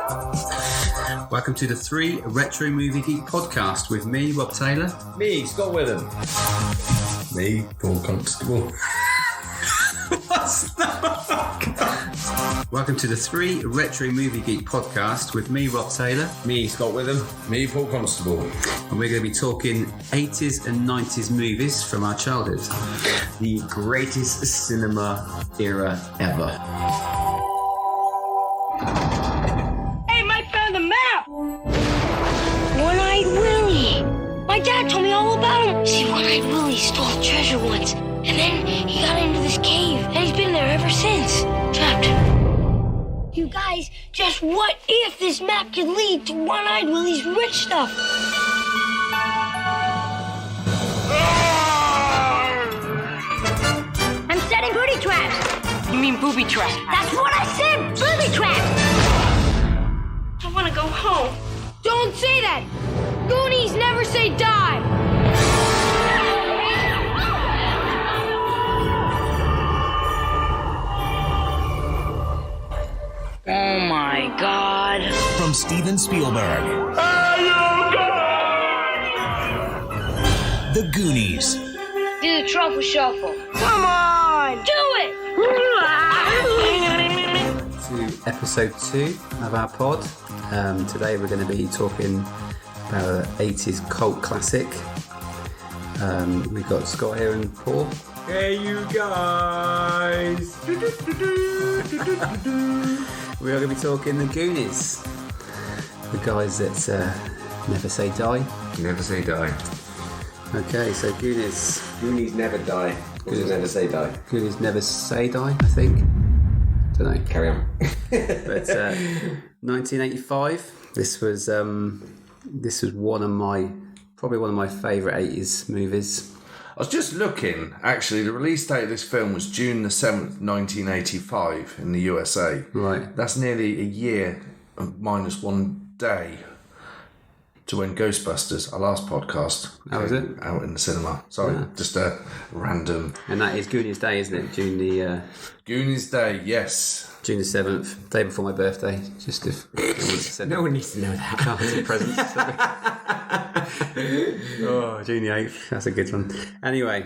Welcome to the 3 Retro Movie Geek podcast with me, Rob Taylor. Me, Scott Witham. Me, Paul Constable. What's that? Welcome to the 3 Retro Movie Geek podcast with me, Rob Taylor. Me, Scott Witham. Me, Paul Constable. And we're going to be talking 80s and 90s movies from our childhood. The greatest cinema era ever. Hey, Mike found the map! One-Eyed Willie! My dad told me all about him. See, One-Eyed Willie stole treasure once, and then he got into this cave, and he's been there ever since. Trapped. You guys, just what if this map could lead to One-Eyed Willie's rich stuff? I'm setting booty traps. You mean booby traps? That's what I said! Booby traps! I want to go home. Don't say that! Goonies never say die! Oh my God. From Steven Spielberg. The Goonies. Do the truffle shuffle. Come on! Do it! To episode 2 of our pod. Today we're going to be talking about an 80s cult classic. We've got Scott here and Paul. Hey, you guys! We are going to be talking the Goonies. The guys that never say die. Never say die. Okay, so Goonies. Goonies never die. Goonies never say die. Goonies never say die, I think. Don't know. Carry on. But 1985. This was probably one of my favourite 80s movies. I was just looking, actually, the release date of this film was June the 7th, 1985 in the USA. Right. That's nearly a year minus 1 day to when Ghostbusters, our last podcast, How was it? Out in the cinema. Sorry, Yeah. just a random... And that is Goonies Day, isn't it? Goonies Day, yes. June the 7th, day before my birthday. Just if anyone wants to send No one needs to know that. cards and presents. Oh, June the 8th. That's a good one. Anyway,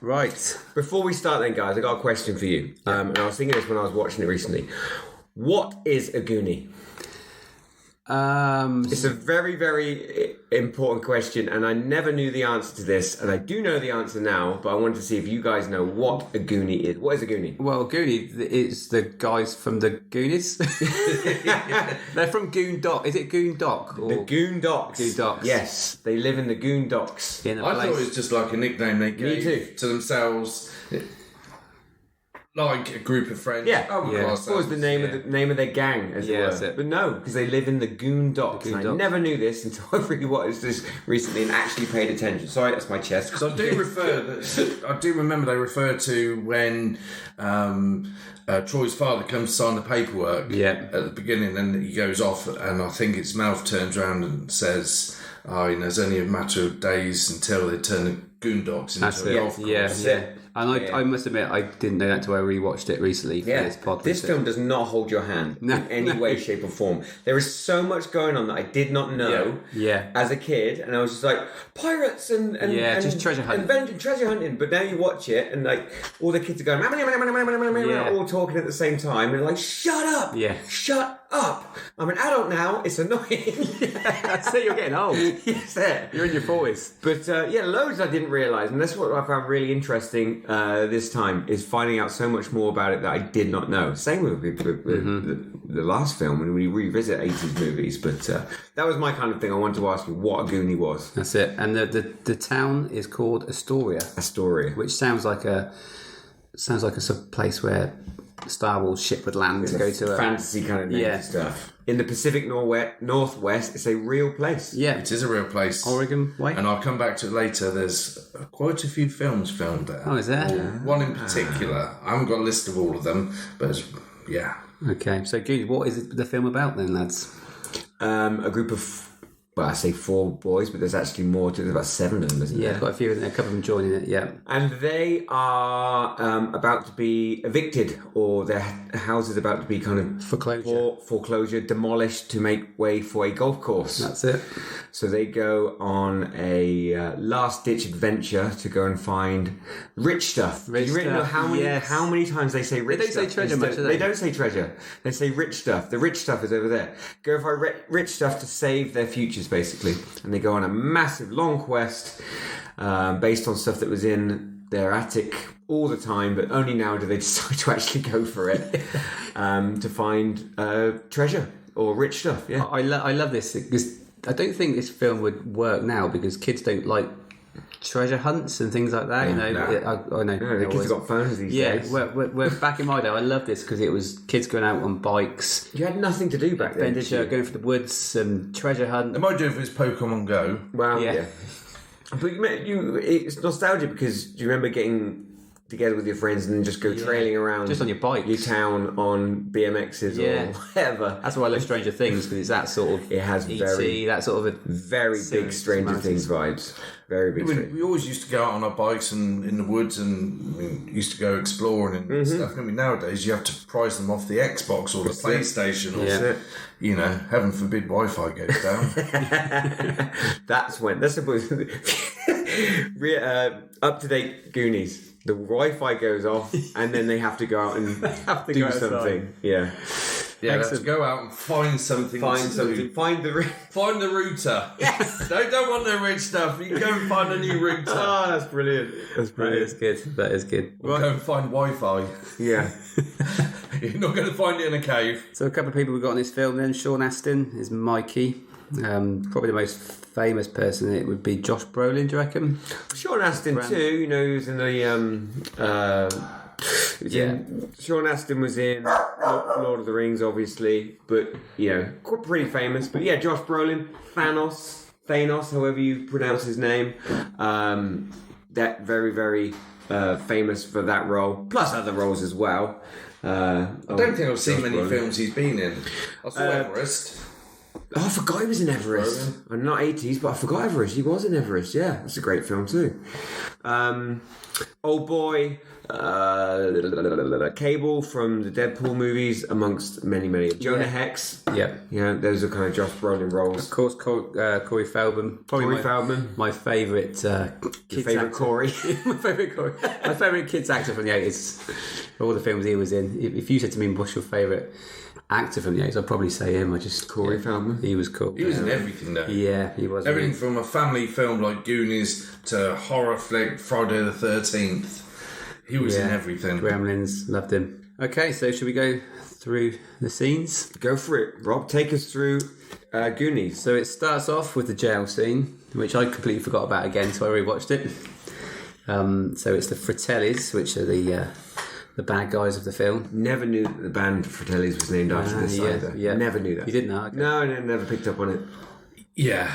right. Before we start then, guys, I got a question for you. And I was thinking this when I was watching it recently. What is a Goonie? It's a very, very important question, and I never knew the answer to this, and I do know the answer now, but I wanted to see if you guys know what a Goonie is. What is a Goonie? Well, Goonie is the guys from the Goonies. They're from Goon Dock. Is it Goon Dock? Or The Goon Docks. Goon Docks. Yes, they live in the Goon Docks. in a I place. thought it was just like a nickname they gave too. to themselves, like a group of friends. Yeah, Yeah. What was the name of their gang, as it Yeah, were? that's it. But no, because they live in the Goon Docks. Goon and I Docks. never knew this until I rewatched this recently and actually paid attention. Sorry, that's my chest. So I do remember they referred to when Troy's father comes to sign the paperwork at the beginning, and he goes off, and I think its mouth turns around and says, there's only a matter of days until they turn the Goondocks That's into a golf it. course. Yeah. And I must admit, I didn't know that until I rewatched it recently for this podcast. This film does not hold your hand in any way, shape, or form. There is so much going on that I did not know as a kid, and I was just like, pirates and just treasure hunting. and treasure hunting. But now you watch it, and like all the kids are going, all talking at the same time, and like, shut up, shut up. I'm an adult now. It's annoying. That's it. You're getting old. Yes, it. You're in your 40s. But loads I didn't realise, and that's what I found really interesting this time, is finding out so much more about it that I did not know. Same with the last film when we revisit 80s movies, but that was my kind of thing. I wanted to ask you what a Goonie was. That's it. And the town is called Astoria. Astoria. Which sounds like a sort of place where Star Wars ship would land to go to a fantasy kind of nature stuff. In the Pacific Northwest, it's a real place. Yeah. It is a real place. Oregon way. And I'll come back to it later. There's quite a few films filmed there. Oh, is there? One in particular. I haven't got a list of all of them, but Okay, so Goonies, what is the film about then, lads? A group of, well, I say 4 boys, but there's actually more to it. There's about 7 of them, isn't there? Yeah, quite a few, a couple of them joining it, yeah. And they are about to be evicted, or house is about to be kind of foreclosure, demolished to make way for a golf course. That's it. So they go on a last-ditch adventure to go and find rich stuff. Rich you really know stuff, how many times they say rich They don't stuff? say treasure much, do they? They don't say treasure. They say rich stuff. The rich stuff is over there. Go find rich stuff to save their futures, basically. And they go on a massive, long quest based on stuff that was in their attic all the time, but only now do they decide to actually go for it to find treasure or rich stuff. Yeah, I love this because I don't think this film would work now because kids don't like treasure hunts and things like that. I know. the kids have got phones these days. Yeah, we're back in my day. I love this because it was kids going out on bikes. You had nothing to do back then. Going for the woods and treasure hunt. They might do it if it's Pokemon Go. Well, Yeah. But it's nostalgic because do you remember getting together with your friends and then just go trailing around just on your bike, your town on BMXs or whatever. That's why I love Stranger Things because it's that sort of it has E.T., that sort of a very big Stranger Things vibes. Very big. We always used to go out on our bikes and in the woods and used to go exploring and stuff. I mean, nowadays you have to prize them off the Xbox or the PlayStation or heaven forbid Wi-Fi goes down. That's supposed up to date Goonies. The Wi-Fi goes off, and then they have to go out and do something. Yeah, let's go out and find something. Find the router. Yes, don't want the rich stuff. You can go and find a new router. Oh, that's brilliant. That is good. Or go and find Wi-Fi. Yeah. You're not going to find it in a cave. So a couple of people we've got in this film then. Sean Astin is Mikey. Probably the most famous person in it would be Josh Brolin, do you reckon? Sean Astin too, he was in the Sean Astin was in Lord of the Rings, obviously, but quite pretty famous. But yeah, Josh Brolin, Thanos, however you pronounce his name, that very, very famous for that role, plus other roles as well. I don't think I've seen many films he's been in. I saw Everest. Oh, I forgot he was in Everest. I'm not 80s, but I forgot Everest. He was in Everest, yeah. That's a great film too. Old Boy, Cable from the Deadpool movies, amongst many, many. Jonah Hex. Yeah. Those are kind of Josh Brolin roles. Of course, Corey Feldman. My favourite kids favourite Corey. My favourite Corey. My favourite kids actor from the 80s. All the films he was in. If you said to me, what's your favourite actor from the 80s, I'd probably say him. Corey Feldman. He was cool. He was in everything though. Yeah, he was. Everything from a family film like Goonies to horror flick Friday the 13th. He was in everything. Gremlins, loved him. Okay, so should we go through the scenes? Go for it. Rob, take us through Goonies. So it starts off with the jail scene, which I completely forgot about again, so I rewatched it. So it's the Fratellis, which are the bad guys of the film. Never knew that the band Fratellis was named after this either. Yeah. Never knew that. You didn't know? Okay. No, I never picked up on it. Yeah.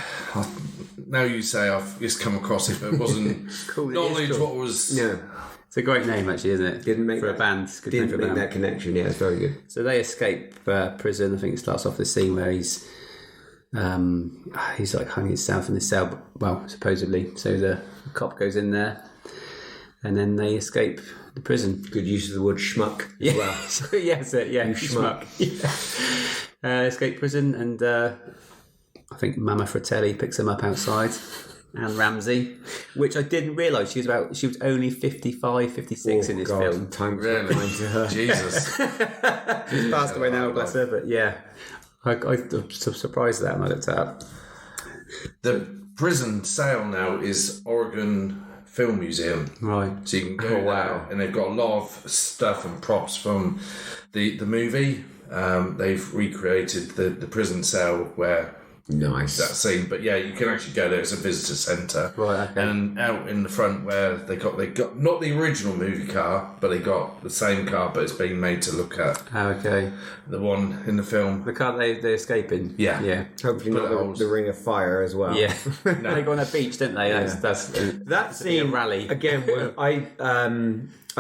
Now you say I've just come across it, but it wasn't cool. knowledge what was... No. It's a great name, actually, isn't it? Didn't make for that, a band. Didn't make that connection. Yeah, it's very good. So they escape prison. I think it starts off the scene where he's like hung himself in the cell. Well, supposedly. So the cop goes in there, and then they escape the prison. Good use of the word schmuck. Yeah. As well. So, yeah, schmuck. Yeah. Escape prison, and I think Mama Fratelli picks him up outside. And Ramsey, which I didn't realise she was only 55, 56 in this film. Time really? To her. Jesus. She's passed away now, bless her, but yeah. I'm surprised at that when I looked it up. The prison sale now is Oregon Film Museum. Right. So you can go there, and they've got a lot of stuff and props from the movie. They've recreated the prison cell where... Nice. That scene, but yeah, you can actually go there. It's a visitor centre, right? Okay. And out in the front where they got not the original movie car, but they got the same car, but it's been made to look at. Oh, okay. The one in the film, the car they escape in. Yeah. Hopefully not the Ring of Fire as well. Yeah. No. They go on a beach, don't they? Yeah. That scene rally again. I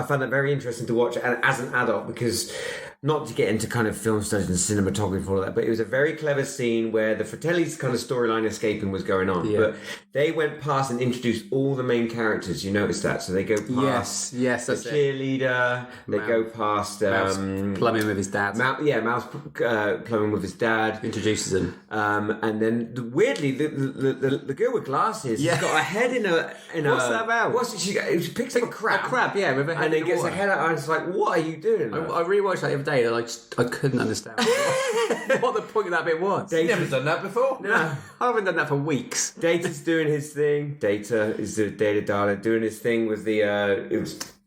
found that very interesting to watch, and as an adult, because not to get into kind of film studies and cinematography and all that, but it was a very clever scene where the Fratelli's kind of storyline escaping was going on. Yeah. But they went past and introduced all the main characters. You noticed that? So they go past yes, the that's it. cheerleader. They go past Mouse plumbing with his dad. Mouse plumbing with his dad. Introduces him. And then weirdly, the girl with glasses has got her head in a. What's that about? What's it? She picks up a crab. A crab, yeah, with her head and then in the gets her water. head out. And it's like, what are you doing? I rewatched that the other day and I couldn't understand what the point of that bit was. You've never done that before? No. I haven't done that for weeks. Data's doing his thing. Data is the Data Dalek doing his thing with the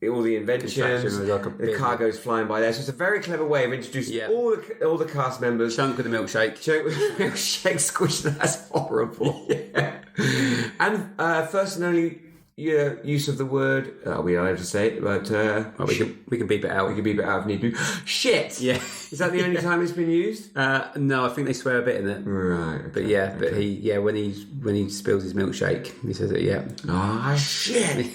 all the inventions. Contraption was like a The big- cargo's flying by there. So it's a very clever way of introducing all the cast members. Chunk with the milkshake. Chunk with milkshake squish. That's horrible. Yeah. And first and only use of the word. Are we allowed to say it? But we can beep it out. we can beep it out if need be. Shit. Yeah. Is that the only time it's been used? No, I think they swear a bit in it. Right. But yeah, but when he spills his milkshake, he says it. Yeah. Ah, shit.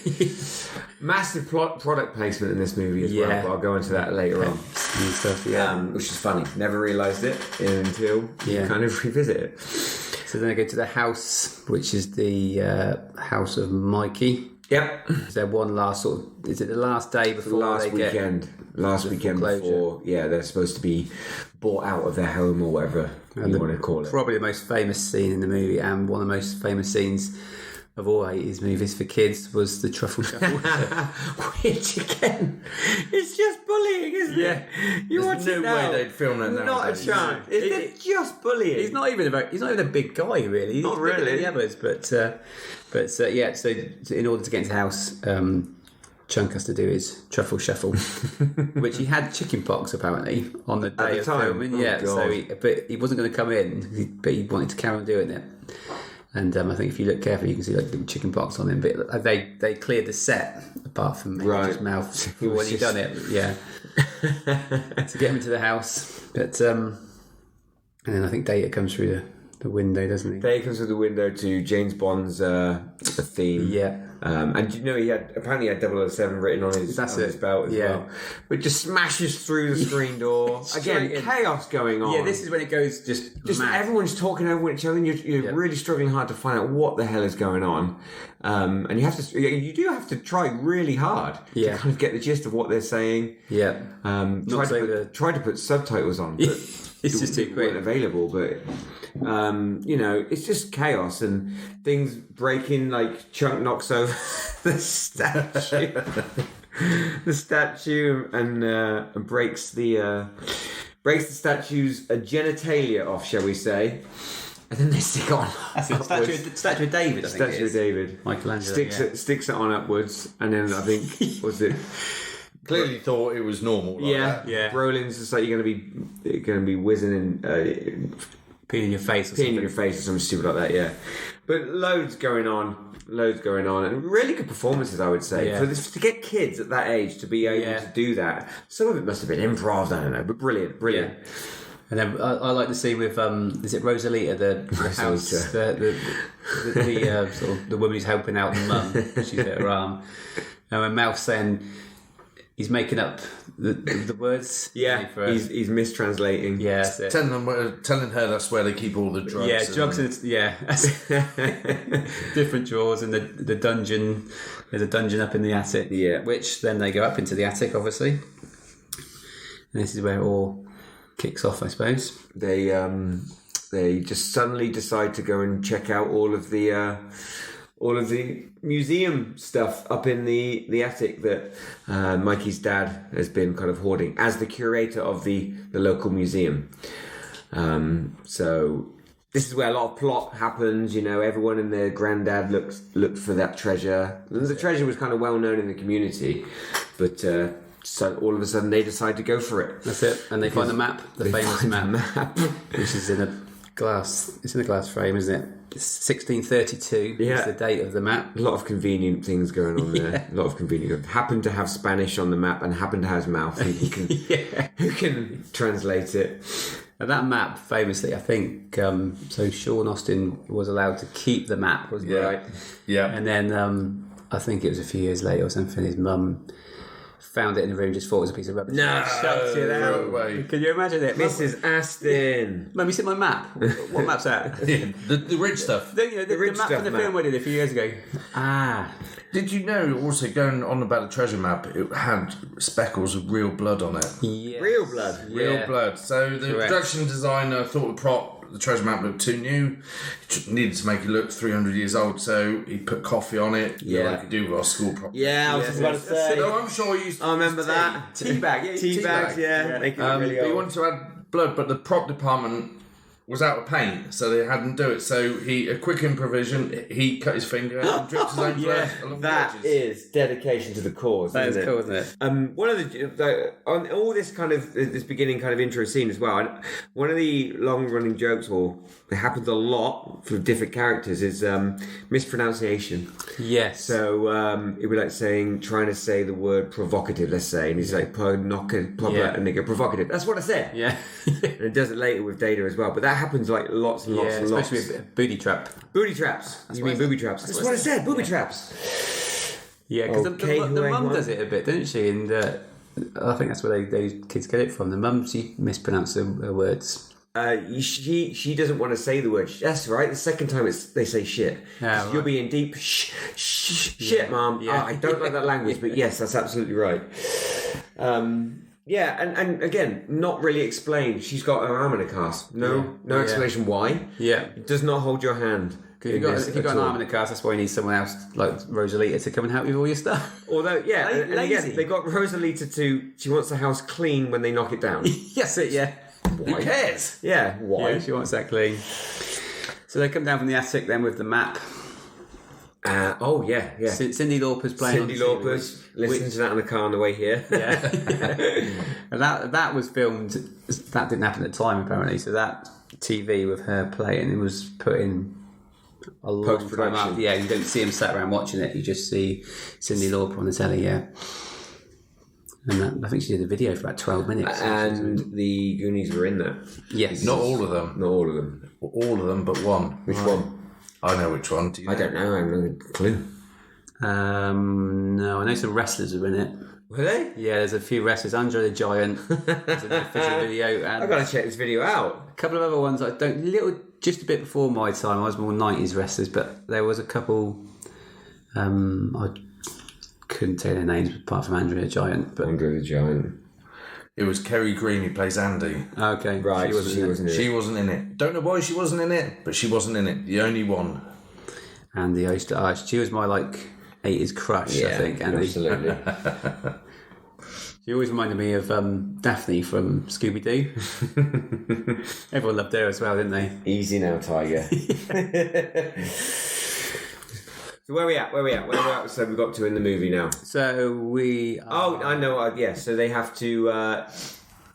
Massive product placement in this movie as well. But I'll go into that later on. And stuff. Yeah. Which is funny. Never realised it until you kind of revisit it. So then I go to the house, which is the house of Mikey. Yep. Is there one last sort of? Is it the last day before Last they weekend foreclosure? before, they're supposed to be bought out of their home or whatever you want to call it. Probably the most famous scene in the movie, and one of the most famous scenes of all 80s movies for kids was the Truffle Shuffle. Which again, it's just bullying, isn't it? You watch no it now. way they'd film that now. Not a chance. It's just bullying. He's not even a big guy, really. He's Not bigger than really. the others, but yeah. So in order to get into the house, Chunk has to do his truffle shuffle, which he had chicken pox apparently on the day of filming. Oh, God. So but he wasn't going to come in, but he wanted to carry on doing it. And I think if you look carefully, you can see like the chicken pox on him. But they cleared the set apart from maybe his mouth when he done it. Yeah, to get him into the house. But and then I think Data comes through the window, doesn't he? Data comes through the window to James Bond's theme. Yeah. And you know he apparently had 007 written on his belt as well. But just smashes through the screen door. Again, chaos going on. Yeah, this is when it goes just mad. Everyone's talking over each other and you're really struggling hard to find out what the hell is going on. And you do have to try really hard to kind of get the gist of what they're saying. Yeah. Tried to put subtitles on, but it's just too quick. Weren't available, but it's just chaos and things breaking. Like Chunk knocks over the statue, and breaks the statue's genitalia off, shall we say? And then they stick it on. Statue of David, I think. Statue of David. Michelangelo sticks it on upwards, and then I think was it. Clearly thought it was normal. Like that. Yeah. Brolin's just like you're gonna be whizzing and peeing in your face or something stupid like that. Yeah, but loads going on, and really good performances, I would say. Yeah. To get kids at that age to be able to do that, some of it must have been improv. I don't know, but brilliant. Yeah. And then I like the scene with is it Rosalita, the house, the sort of the woman who's helping out the mum. She's at her arm, and when Mouth's saying. He's making up the words. Yeah, he's mistranslating. Yeah, telling her that's where they keep all the drugs. Yeah, drugs. Different drawers in the dungeon. There's a dungeon up in the attic. Yeah, which then they go up into the attic, obviously. And this is where it all kicks off, I suppose. They just suddenly decide to go and check out all of the museum stuff up in the attic that Mikey's dad has been kind of hoarding as the curator of the local museum. So this is where a lot of plot happens. You know, everyone and their granddad looked for that treasure. The treasure was kind of well known in the community, but so all of a sudden they decide to go for it. That's it, and they find the map, the famous map, which is in a glass. It's in a glass frame, isn't it? 1632 is the date of the map. A lot of convenient things going on there. A lot of convenient. Happen to have Spanish on the map and happen to have his mouth. Who can translate it? And that map, famously, I think. So Sean Austin was allowed to keep the map, wasn't he? Right. Yeah. And then I think it was a few years later or something. His mum found it in the room, just thought it was a piece of rubbish. No. Chucked it out. No way. Can you imagine it? Mrs. Aston. Mum, you see my map? What map's that? The rich stuff. The rich map stuff from the map. film we did a few years ago. Did you know, also, going on about the treasure map, it had speckles of real blood on it? Yes. Real blood. Real blood. So the Correct. production designer thought the treasure map looked too new. He needed to make it look 300 years old, so he put coffee on it. Yeah. Like you do with our school property. Yeah, I was just about to say. So I'm sure you used to I remember use that. Tea bag, yeah. Tea bags, yeah. Make it look really But he old. wanted to add blood, but the prop department was out of paint, so they hadn't do it. So a quick improvisation, he cut his finger and dripped his own blood along That the edges. is dedication to the cause. That is isn't cool, it? isn't it? One of on all this kind of this beginning kind of intro scene as well. One of the long running jokes, or it happens a lot for different characters, is mispronunciation. Yes. So it'd be like trying to say the word provocative. Let's say, and he's like nigger provocative. That's what I said. Yeah. And it does it later with Data as well. But that happens like lots and lots and lots. Especially with booty trap. Booty traps. You mean booby traps? That's what I said. Booby traps. Yeah, because Okay, the mum who does it a bit, doesn't she? And I think that's where those kids get it from. The mum, she mispronounces her words. She doesn't want to say the word. That's right. The second time they say shit. Yeah, You're right. being deep. Shit, mum. Yeah. I don't like that language, but yes, that's absolutely right. Yeah, and again, not really explained. She's got her arm in a cast. No explanation why. Yeah. It does not hold your hand. If you've got an arm in a cast, that's why you need someone else like Rosalita to come and help you with all your stuff. Although, yeah, and Lazy. again, they got Rosalita she wants the house clean when they knock it down. Yes, yeah. Why? Who cares? Yeah, why? Yeah, she wants that clean. So they come down from the attic then with the map. Oh, yeah. Cyndi Lauper's playing Cyndi on the TV, Lauper's listening to that in the car on the way here. Yeah. And that was filmed, that didn't happen at the time apparently, so that TV with her playing, it was put in a long time Post-production. after. Yeah, you don't see him sat around watching it, you just see Cyndi Lauper on the telly, yeah. And I think she did a video for about 12 minutes. And the Goonies were in that. Yes. Not all of them. Not all of them. All of them but one. Which one? I know which one. Do you know? I don't know. I have no clue. No, I know some wrestlers are in it. Were they? Yeah, there's a few wrestlers. Andre the Giant. There's an official video. And I've got to check this video out. a couple of other ones I don't. Just a bit before my time. I was more 90s wrestlers, but there was a couple. I couldn't tell their names apart from Andre the Giant. But Andre the Giant. It was Kerry Green who plays Andy. okay, Right, she wasn't. she in it. wasn't in it. She wasn't in it. Don't know why she wasn't in it, but she wasn't in it. The only one. And the Oyster. She was my 80s crush. I think. Andy. absolutely. She always reminded me of Daphne from Scooby Doo. Everyone loved her as well, didn't they? Easy now, Tiger. So where are we at? So we got to in the movie now. So we. Oh, I know. Yeah, so they have to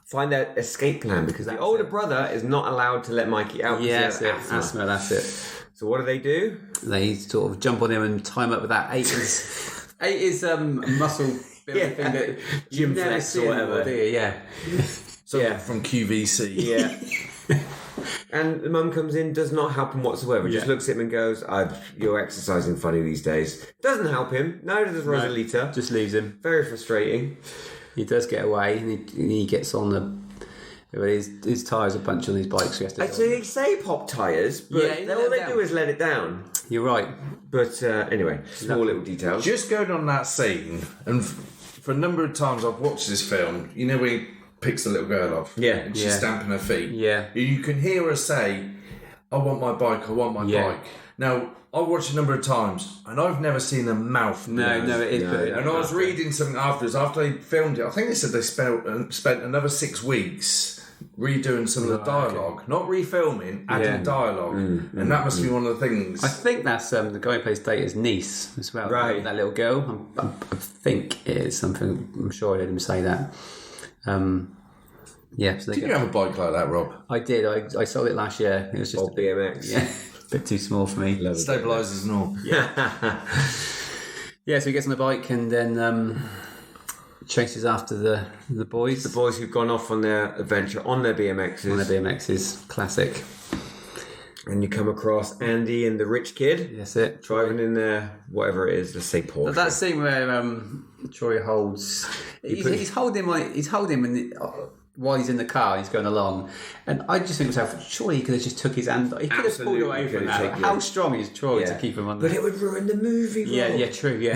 find their escape plan because the older brother is not allowed to let Mikey out. Yes, because he has asthma. That's it. So what do? They sort of jump on him and tie him up with that 80s muscle building thing that Gym you never flex see or whatever. anymore, do you? Yeah. Someone from QVC. Yeah. And the mum comes in, does not help him whatsoever. Just looks at him and goes, "You're exercising funny these days." Doesn't help him. Neither does Rosalita. Just leaves him. Very frustrating. He does get away, and he gets on his tyres are punched on his bike, so he has to. So they say pop tyres, but Yeah, all they do is let it down. You're right. But anyway, small little details. Just going on that scene, and for a number of times I've watched this film, you know when he picks the little girl off? Yeah. And she's Yeah. stamping her feet. Yeah. You can hear her say, "I want my bike, I want my Yeah. bike." Now, I've watched it a number of times, and I've never seen a mouth No, move. it is. No. But And I was reading something afterwards, after they filmed it, I think they said they spent another 6 weeks redoing some of the dialogue. Not refilming, adding Yeah. dialogue. And that must be one of the things. I think that's the guy who plays Data's niece as well. Right. That little girl. I think it is something. I'm sure I heard him say that. Yeah. So Did you have a bike like that, Rob? I did. I sold it last year. It was just Old BMX. yeah, a bit too small for me. Stabilisers and all. Yeah, so he gets on the bike and then chases after the boys. The boys who've gone off on their adventure on their BMXs. On their BMXs, classic. And you come across Andy and the rich kid. That's it. Driving in their, whatever it is, let's say Porsche. That scene where Troy holds... He's holding him while he's in the car, he's going along. And I just think to myself, surely he could have just took his hand... He could have pulled away from that. How strong is Troy to keep him on there? But it would ruin the movie, Rob. Yeah, true, yeah.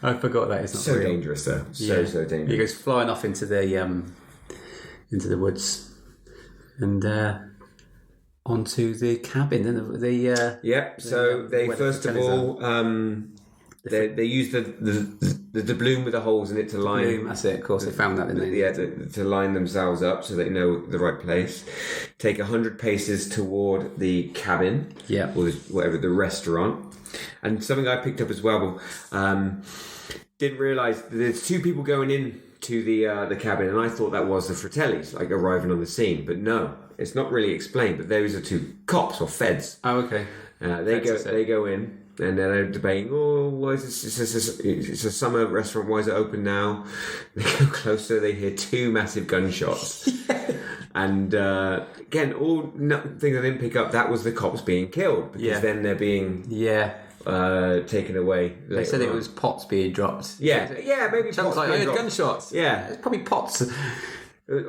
I forgot that. It's not so real. dangerous, though. So dangerous. He goes flying off into the woods and onto the cabin. And so they first of all... They use the doubloon with the holes in it to line. That's it. Of course, they found that, didn't they? Yeah, to line themselves up so they know the right place. Take 100 paces toward the cabin. Yeah, or whatever, the restaurant. And something I picked up as well. Didn't realise there's two people going in to the cabin, and I thought that was the Fratellis, like arriving on the scene. But no, it's not really explained. But those are two cops or feds. Oh, okay. They go in. And then they're debating, why is this? It's a summer restaurant, why is it open now? They go closer, they hear two massive gunshots. And again, all things I didn't pick up, that was the cops being killed. Because then they're being taken away. They said it was pots being dropped. Yeah, maybe sounds pots like being dropped. gunshots. Yeah. It's probably pots.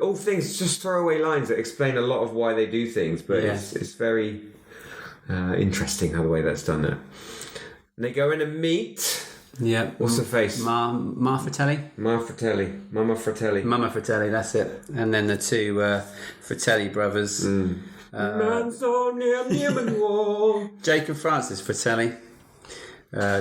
All things, just throwaway lines that explain a lot of why they do things. But it's very interesting how the way that's done there. And they go in and meet. Yeah. What's her face? Mama Fratelli, that's it. And then the two Fratelli brothers. Jake and Francis Fratelli.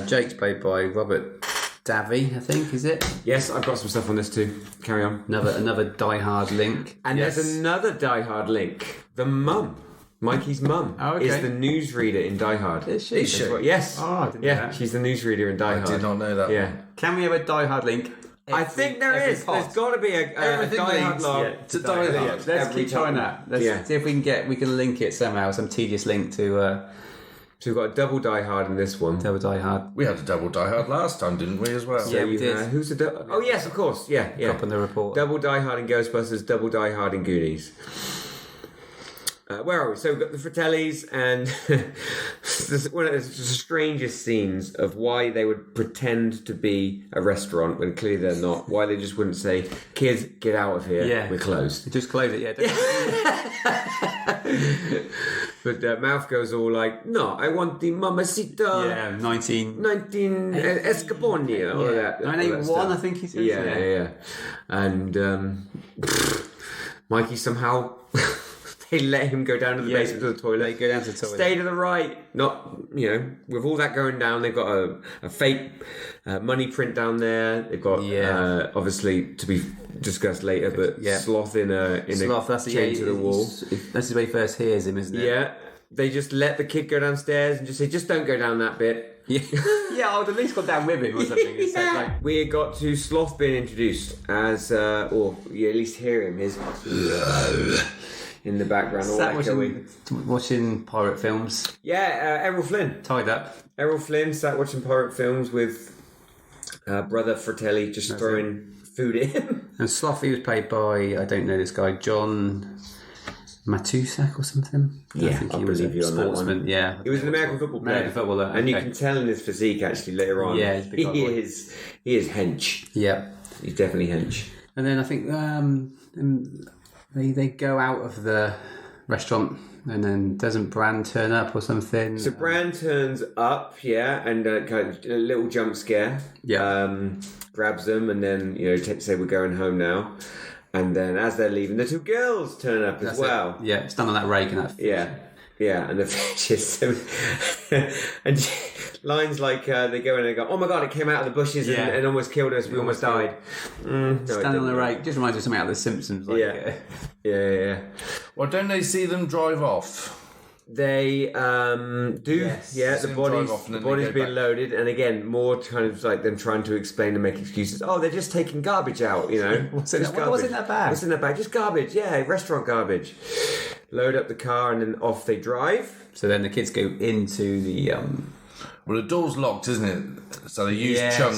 Jake's played by Robert Davi, I think, is it? Yes, I've got some stuff on this too. Carry on. Another Die Hard link. And there's another Die Hard link. The mum. Mikey's mum is the newsreader in Die Hard. Is she? Yes. Oh, I didn't know that. She's the newsreader in Die Hard. I did not know that. Yeah. Can we have a Die Hard link? I think there is. There's got to be a Die Hard log to Die Hard. Let's keep trying that. Let's see if we can link it somehow. Some tedious link to. So we've got a double Die Hard in this one. Double Die Hard. We had a double Die Hard last time, didn't we, as well? Yeah, we did. Who's the... Oh, yes, of course. Yeah. Up on the report. Double Die Hard in Ghostbusters, double Die Hard in Goonies. Where are we? So we've got the Fratellis, and this is one of the strangest scenes of why they would pretend to be a restaurant when clearly they're not. Why they just wouldn't say, "Kids, get out of here. Yeah. We're closed." Just close it, But Mouth goes all like, "No, I want the mamacita." Yeah, 19 Escaponia. All that. 981, I think he says. Yeah. And Mikey somehow... They let him go down to the basement to the toilet. They go down to the toilet. Stay to the right. Not, with all that going down, they've got a fake money print down there. They've got, obviously, to be discussed later, but Sloth in a chain to the wall. This is where he first hears him, isn't it? Yeah. They just let the kid go downstairs and just say, just don't go down that bit. Yeah, I would at least got down with him or something. We got to Sloth being introduced as, or you at least hear him, his... in the background, all watching pirate films. Yeah, Errol Flynn. Tied up. Errol Flynn sat watching pirate films with brother Fratelli just throwing food at him. And Slothy was played by, I don't know this guy, John Matusak or something. I think he was a sportsman. Yeah, he was an American football player. And you can tell in his physique actually later on. Yeah, he is hench. Yeah, he's definitely hench. And then I think they go out of the restaurant, and then doesn't Bran turn up or something? So Bran turns up, and kind of a little jump scare. Yeah, grabs them, and then say we're going home now. And then as they're leaving, the two girls turn up as well. It. Yeah, stand on that rake and that. Yeah, and the fishes. And lines like they go in and they go, "Oh my god, it came out of the bushes and almost killed us. We almost died." Standing on the rake just reminds me of something out of The Simpsons. Yeah. Well, don't they see them drive off? They do. Yes. Yeah, the body's being loaded, and again, more kind of like them trying to explain and make excuses. Oh, they're just taking garbage out. Wasn't that bad? What's in that bag? Just garbage. Yeah, restaurant garbage. Load up the car and then off they drive. So then the kids go into the Well, the door's locked, isn't it? So they use Chunk.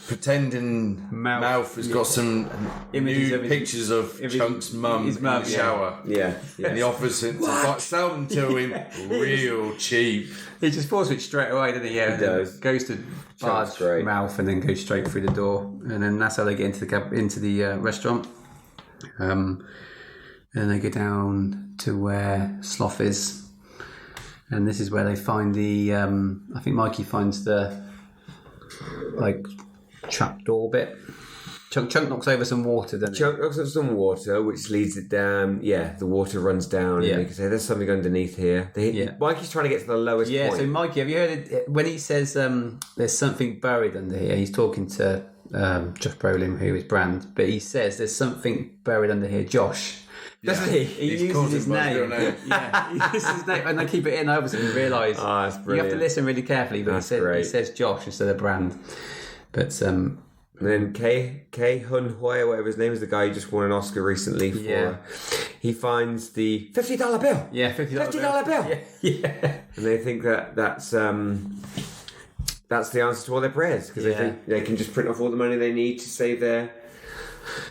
Pretending Mouth has got some images new pictures of Chunk's mum in the shower. Yeah. And he offers it to sell them to him real cheap. He just falls it straight away, doesn't he? Yeah, he does. Goes to Bard's mouth and then goes straight through the door, and then that's how they get into the restaurant. And they go down to where Sloth is, and this is where they find the. I think Mikey finds the trap door bit. Chunk knocks over some water, doesn't he? Chunk knocks over some water, which leads it down. Yeah, the water runs down, and they can say, "There's something underneath here." Mikey's trying to get to the lowest point. So Mikey, have you heard it when he says there's something buried under here? He's talking to Josh Brolin, who is Brand, but he says there's something buried under here, Josh. Doesn't he? He uses his name. Yeah, he uses his name, and I keep it in. I obviously didn't realise. That's brilliant. You have to listen really carefully, but he says Josh instead of Brand. But and then K Hun Hoi, or whatever his name is, the guy who just won an Oscar recently for. He finds the $50 bill. Yeah, $50 bill. Yeah. And they think that's the answer to all their prayers, because they think they can just print off all the money they need to save their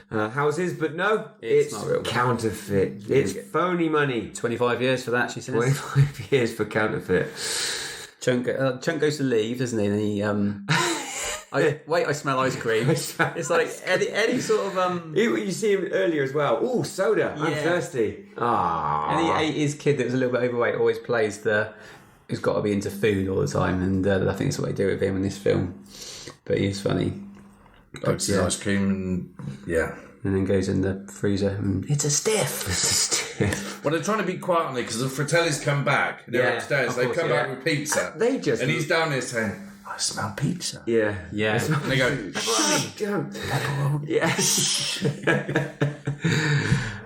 houses, but no, it's not real. Counterfeit. It's phony money. 25 years for that, she says. 25 years for counterfeit. Chunk goes to leave, doesn't he? And he I smell ice cream. It's like any sort of You see him earlier as well. Ooh, soda. I'm thirsty. And his kid that was a little bit overweight always plays who's got to be into food all the time, and I think that's what they do with him in this film. But he's funny. Likes ice cream and and then goes in the freezer and it's a stiff. Well, they're trying to be quiet on it because the Fratellis come back. They're upstairs. They come back with pizza. And he's down there saying, I smell pizza. Yeah. And they go, yes.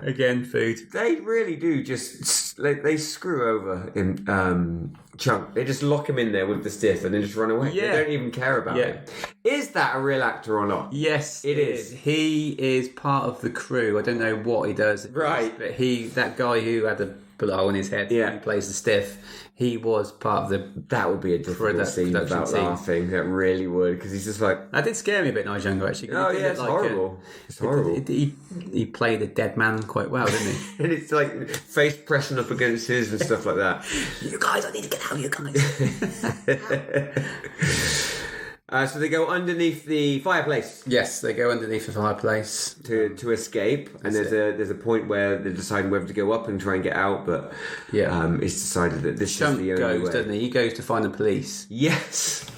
Again, food. They really do just they screw over in Chunk. They just lock him in there with the stiff and then just run away. They don't even care about him. Is that a real actor or not? Yes, it is. He is part of the crew. I don't know what he does. Right. But that guy who had the bullet hole in his head, who plays the stiff, he was part of the... That would be a difficult scene without laughing. That really would, because he's just like... That did scare me a bit when I was younger, actually. Oh, yeah, it's horrible. It's horrible. He played a dead man quite well, didn't he? And it's like face pressing up against his and stuff like that. You guys, I need to get out, you guys. So they go underneath the fireplace. Yes, they go underneath the fireplace to escape. And there's a point where they're deciding whether to go up and try and get out, but it's decided that this is the only way. Doesn't he? He goes to find the police. Yes.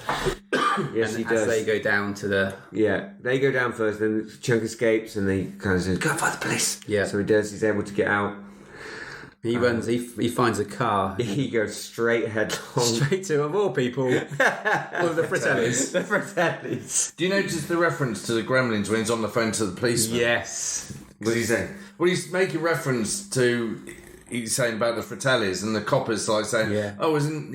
Yes, he does. As they go down to the... Yeah, they go down first, then Chunk escapes, and they kind of say, go find the police. Yeah. So he does. He's able to get out. He runs. He finds a car. He goes straight headlong, straight to, of all people, one of the Fratellis. The Fratellis. Do you notice the reference to the Gremlins when he's on the phone to the policeman? Yes. What he's saying? Well, he's making reference to. He's saying about the Fratellis, and the copper's like saying, isn't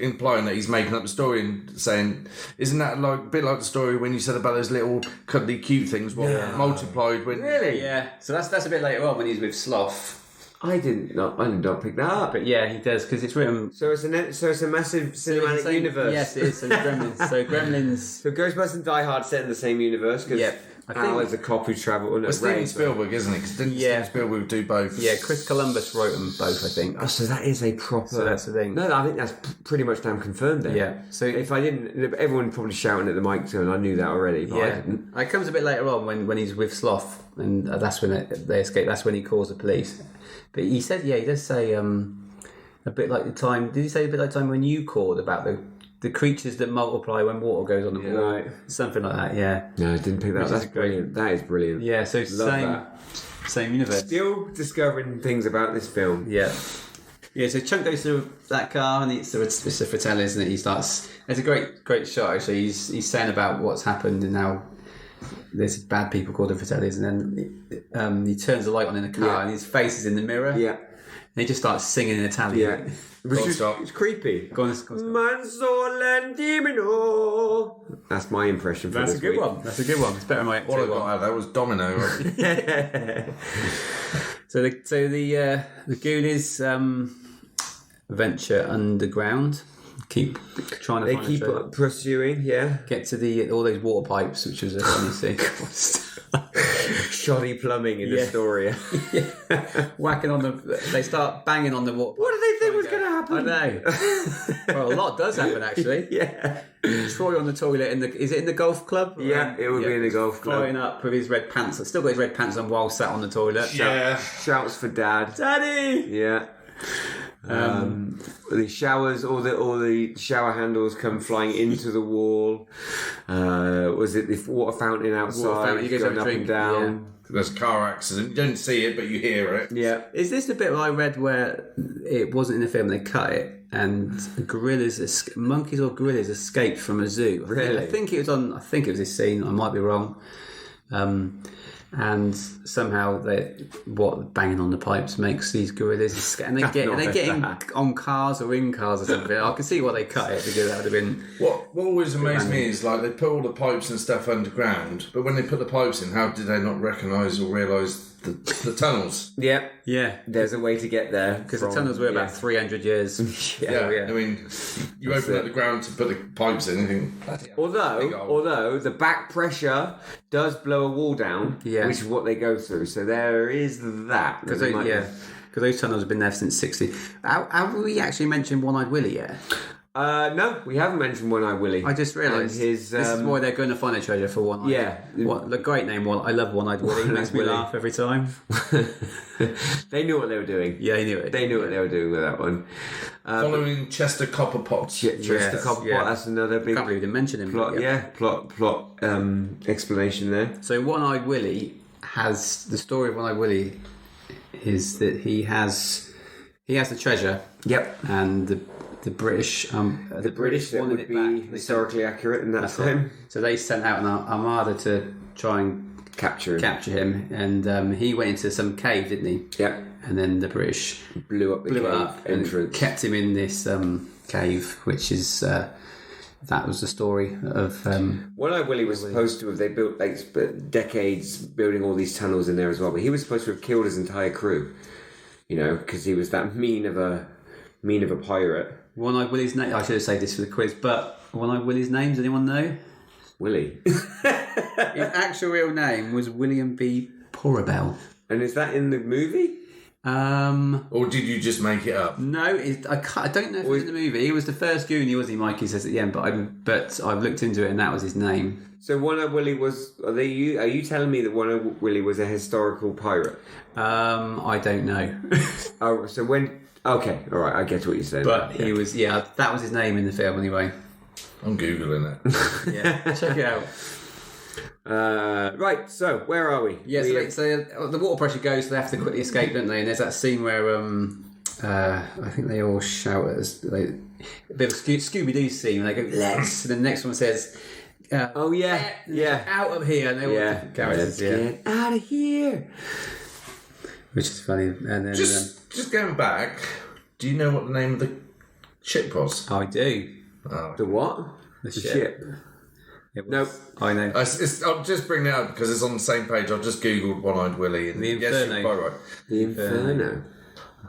implying that he's making up the story and saying, isn't that like a bit like the story when you said about those little cuddly cute things multiplied when really? Yeah. So that's a bit later on when he's with Sloth. I did not pick that up. But yeah, he does, because it's written... So it's a massive cinematic universe. Yes, it is. So Gremlins. So Ghostbusters and Die Hard set in the same universe, because Al is a cop who travelled... Well, Steven Spielberg, isn't it? Because didn't Steven Spielberg do both? Yeah, Chris Columbus wrote them both, I think. Oh, so that is a proper... So that's the thing. No, I think that's pretty much damn confirmed then. Yeah. So if I didn't... Everyone probably shouting at the mic too, and I knew that already, but I didn't. It comes a bit later on when he's with Sloth, and that's when they escape. That's when he calls the police. But he said, he does say a bit like the time... Did he say a bit like the time when you called about the creatures that multiply when water goes on the wall? Right. Something like that, yeah. No, I didn't pick that up. That's brilliant. That is brilliant. Yeah, so same universe. Still discovering things about this film. Yeah. Yeah, so Chunk goes through that car and it's the Fratellis, and he starts... It's a great shot, actually. He's saying about what's happened and how... There's bad people called the Fratellis, and then he turns the light on in the car, and his face is in the mirror. Yeah, and he just starts singing in Italian. Yeah, it's creepy. Go on. Mansolandimino. That's my impression. That's a good one. That's a good one. It's better than my what I got out that was Domino. So the Goonies venture underground. Keep trying to. They find keep a treasure. pursuing. Yeah. Get to all those water pipes, which was a funny scene. Shoddy plumbing in Astoria. Whacking on the. They start banging on the water. What did they think was going to happen? I know. Well, a lot does happen actually. Yeah. Troy on the toilet is it in the golf club? Yeah, it would be in the golf club. Flying up with his red pants. Still got his red pants on while sat on the toilet. Yeah. Shouts for Dad. Daddy. Yeah. The showers, all the shower handles come flying into the wall. Was it the water fountain outside? Water fountain, you go going to up drink, and down? There's a car accident. You don't see it, but you hear it. Yeah. Is this the bit I read where it wasn't in the film? They cut it and monkeys or gorillas escaped from a zoo. Really? I think it was this scene. I might be wrong. And somehow banging on the pipes makes these gorillas escape, and they get on cars or in cars or something. I can see why they cut it, because that would have been. What always amazed me is like they put all the pipes and stuff underground, but when they put the pipes in, how did they not recognise or realise the tunnels? Yeah. Yeah, There's a way to get there. because the tunnels were about 300 years. Yeah. I mean, you open up the ground to put the pipes in, and you think, bloody hell, big hole. Although the back pressure does blow a wall down, which is what they go through. So there is that. Because those tunnels have been there since 60. Have we actually mentioned One-Eyed Willie yet? No, we haven't mentioned One-Eyed Willie. I just realised this is why they're going to find a treasure for One-Eyed. Yeah. The great name, I love One-Eyed Willie. It makes me laugh every time. They knew what they were doing. Yeah, he knew it. They knew what they were doing with that one. Following Chester Copperpot. Chester Copperpot, that's another big Can't believe we didn't mention him. plot explanation there. So One-Eyed Willie has the story of One-Eyed Willie is that he has the treasure. Yep. And the British The British that wanted would it be back. historically accurate in that time. So they sent out an armada to try and Capture him, and he went into some cave, didn't he? Yep. And then the British Blew up the cave entrance. and kept him in this cave, which is that was the story of. One-Eyed Willie was supposed to have. They built decades building all these tunnels in there as well, but he was supposed to have killed his entire crew. You know, because he was that mean of a pirate. One-Eyed Willie's name. I should have saved this for the quiz, but One-Eyed Willie's name. Does anyone know? Willie. His actual real name was William B. Porabel. And is that in the movie? Or did you just make it up? No, I don't know if it was in the movie. He was the first Goonie, wasn't he? Mikey says at the end, but I've looked into it, and that was his name. So One-Eyed Willie was. Are you telling me that One-Eyed Willie was a historical pirate? I don't know. Oh, so when? Okay, all right, I get what you're saying. But he was, that was his name in the film anyway. I'm Googling it. Yeah, check it out. Right, so where are we? Yeah, so the water pressure goes, so they have to quickly escape, don't they? And there's that scene where I think they all shout at us, a bit of a Scooby-Doo scene, and they go, let's, and the next one says, oh yeah, out of here, and they all different characters, get out of here. Which is funny. And then Just going back, do you know what the name of the ship was? I do. Oh. The what? The ship. Nope. I know. I'll just bring it up because it's on the same page. I've just googled One-Eyed Willie. And The yes, Inferno. you're quite right. The Inferno.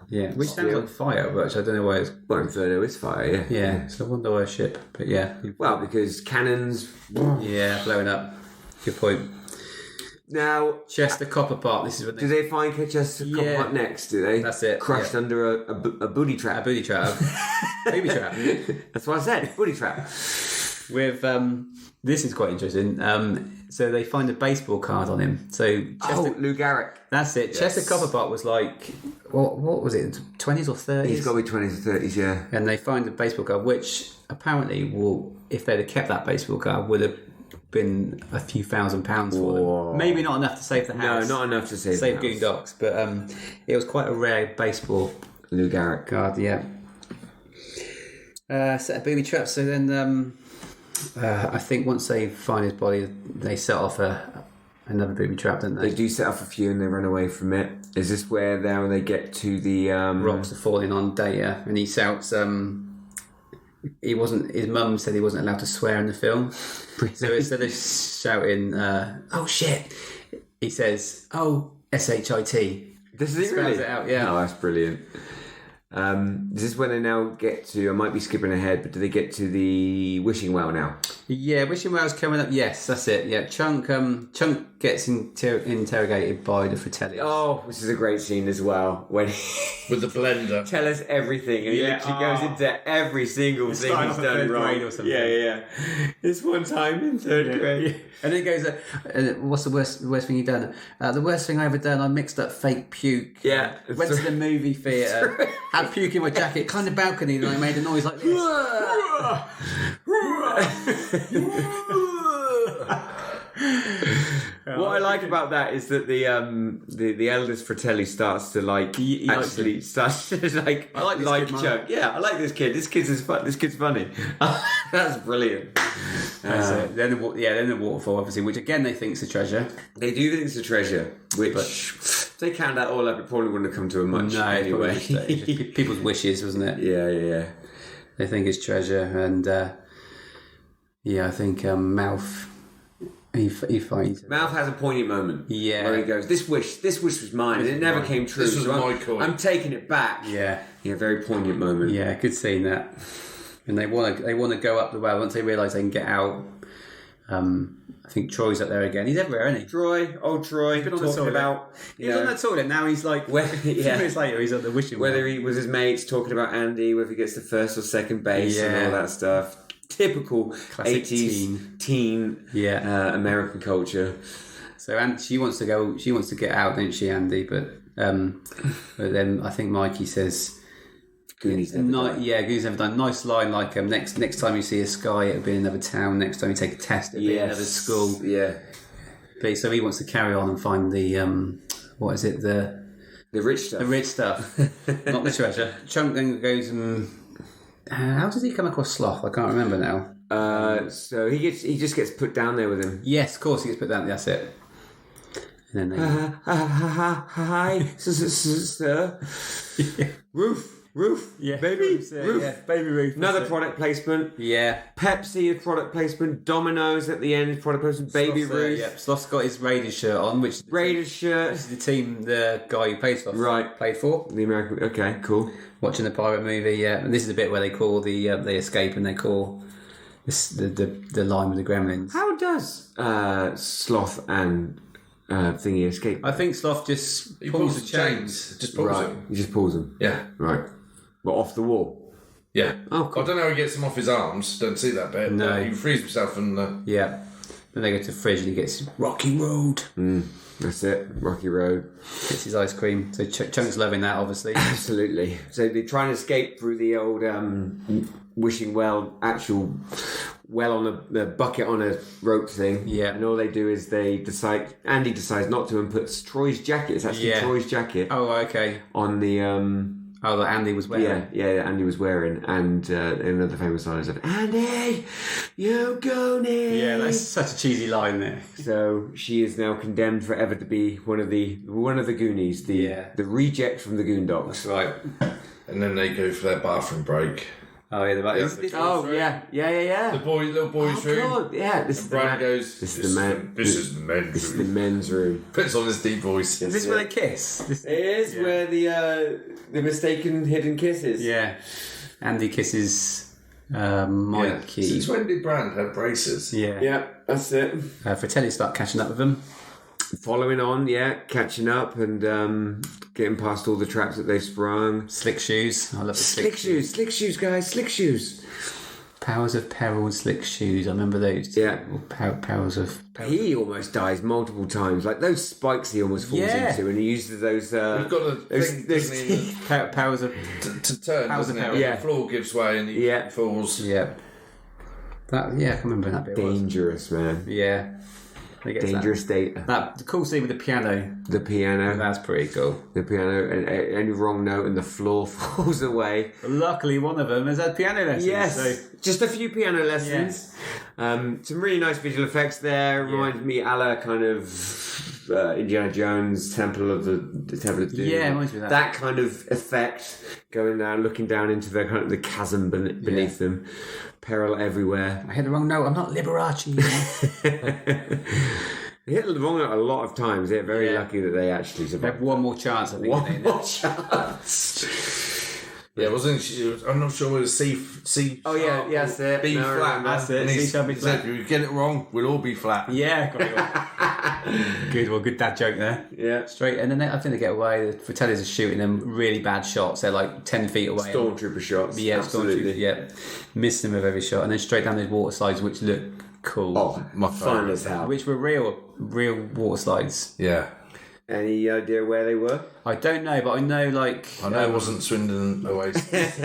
Yeah, which sounds like fire, but I don't know why it's. Well, Inferno is fire, yeah. Yeah, so I wonder why a ship, but yeah. Well, because cannons. Yeah, blowing up. Good point. Now, Chester Copperpot. This is what do they find Chester Copperpot next? Do they? That's it. Crushed under a booty trap. A booty trap. Baby trap. That's what I said. Booty trap. With this is quite interesting. So they find a baseball card on him. So Chester, Lou Garrick. That's it. Yes. Chester Copperpot was like what was it? 20s or 30s? He's got to be 20s or 30s, yeah. And they find a baseball card, which apparently if they'd have kept that baseball card, would have been a few £1,000s for them. Maybe not enough to save the house. No, not enough to save the house. Goondocks, but it was quite a rare baseball Lou Garrick card. Yeah. Set of booby traps. So then, I think once they find his body, they set off another booby trap, don't they? They do set off a few, and they run away from it. Is this where now they get to the rocks are falling on Data, and he shouts. His mum said he wasn't allowed to swear in the film. So instead of shouting, oh shit, he says, oh, S-H-I-T. Does he Spells really? it out, yeah. Oh, that's brilliant. Is this when they now get to? I might be skipping ahead, but do they get to the wishing well now? Yeah, wishing well's coming up. Yes, that's it. Yeah, Chunk gets interrogated by the Fratellis. Oh, this is a great scene as well when with the blender. Tell us everything, and he literally goes into every single thing he's done wrong. Or something. Yeah. This one time in third grade. And then it goes, what's the worst thing you done? The worst thing I ever done, I mixed up fake puke. Yeah. Went to the movie theatre, had puke in my jacket, climbed the balcony, and I made a noise like this. What I like about that is that the eldest Fratelli starts to starts to I like this kid, Chuck. Yeah, I like this kid. This kid's funny. That's brilliant. That's it. Then the waterfall, obviously, which again they think's a treasure. They do think it's a treasure, which if they count that all up, it probably wouldn't have come to a much anyway. It's just people's wishes, wasn't it? Yeah. They think it's treasure, and I think Mouth. He finds it. Mouth has a poignant moment. Yeah. Where he goes, this wish was mine, and it never came true. This was my coin. I'm taking it back. Yeah. Yeah, very poignant moment. Yeah, good seeing that. And they want to go up the well once they realise they can get out. I think Troy's up there again. He's everywhere, isn't he? Old Troy, He's been on the talking toilet. about. He's on the toilet now. He's like, 2 minutes later, he's on the wishing well. Whether he was his mates talking about Andy, whether he gets to first or second base and all that stuff. Typical Classic 80s teen American culture. So she wants to go. She wants to get out, don't she, Andy? But then I think Mikey says, Goonies never done. Goonies never done. Nice line, like next time you see a sky, it'll be in another town. Next time you take a test, it'll be in another school. Yeah. But, so he wants to carry on and find the what is it, the rich stuff. The rich stuff, not the treasure. Chunk then goes and how does he come across Sloth? I can't remember now. So he just gets put down there with him. Yes, of course he gets put down. That's it. And then they hi, sir. Roof. Yeah, baby, Roof. Roof. Baby Roof. Another product placement. Yeah. Pepsi is product placement. Domino's at the end is product placement. Baby Ruth. Yeah. Sloth's got his Raiders shirt on, which Raiders shirt. This is the team the guy who plays for played for. The American. Okay, cool. Watching the pirate movie, yeah. And this is the bit where they call they escape and they call this, the line with the gremlins. How does Sloth and Thingy escape? I think Sloth just pulls the chains. Just pulls them. He just pulls them. Yeah. Right. Well, off the wall. Yeah. Oh, cool. I don't know how he gets them off his arms. Don't see that bit. No. He frees himself and... Yeah. Then they go to the fridge and he gets Rocky Road. That's it. Rocky Road. Gets his ice cream. So Chunk's loving that, obviously. Absolutely. So they try and escape through the old wishing well, actual well on the bucket on a rope thing. Yeah. And all they do is Andy decides not to and puts Troy's jacket. It's actually Troy's jacket. Oh, okay. On the... that Andy was wearing. Yeah, Andy was wearing. And another famous line is of, Andy, you Goonies! Yeah, that's such a cheesy line there. So she is now condemned forever to be one of the Goonies, the reject from the Goondocks. That's right. And then they go for their bathroom break. Oh, yeah, Yeah. Yeah. The little boy's room. God, yeah. This is the Brad man. goes, This is the man. This is the men's room. This is the men's room. Puts on his deep voice. Is this where they kiss? It is where the mistaken hidden kiss is. Yeah. Andy kisses Mikey. Yeah. Since when did Brand have braces? Yeah. Yeah, that's it. Fratelli start catching up with them. Following on, catching up and getting past all the traps that they've sprung. Slick shoes. I love the Slick shoes, guys, slick shoes. Powers of Peril and Slick Shoes. I remember those. Yeah. Powers of... He almost dies multiple times. Like those spikes he almost falls into, and he uses those... You've got the thing, doesn't he, Powers of... to turn, Powers of doesn't Peril. it? Yeah. The floor gives way and he falls. Yeah. I can remember that bit. Dangerous, man. Yeah. Dangerous data. The cool scene with the piano. The piano. That's pretty cool. The piano, and any wrong note and the floor falls away. Luckily, one of them has had piano lessons. Yes, So. just a few piano lessons. Some really nice visual effects there. Reminded me a la kind of Indiana Jones, Temple of Doom. Yeah, reminds me of that. That kind of effect going down, looking down into the kind of the chasm beneath them. Peril everywhere. I hit the wrong note. I'm not Liberace. They hit the wrong note a lot of times. They're very lucky that they actually They survived. have one more chance, I think. One more chance. Yeah, wasn't she? I'm not sure it was C. Oh yeah, that's it. B No, flat. that's it. And C sharp, B he said, flat. "If you get it wrong, we'll all be flat." Yeah, got it all. Good, well, good dad joke there. Yeah. Straight, and then I think they get away. The Fratellis are shooting them really bad shots. They're like 10 feet away. Stormtrooper shots. Yeah, absolutely. Stormtrooper. Yeah, missing them with every shot, and then straight down those water slides, which look cool. Oh, My fun favourite. as hell. Which were real water slides. Yeah, Any idea where they were? I don't know, but I know like I know it wasn't Swindon Oasis.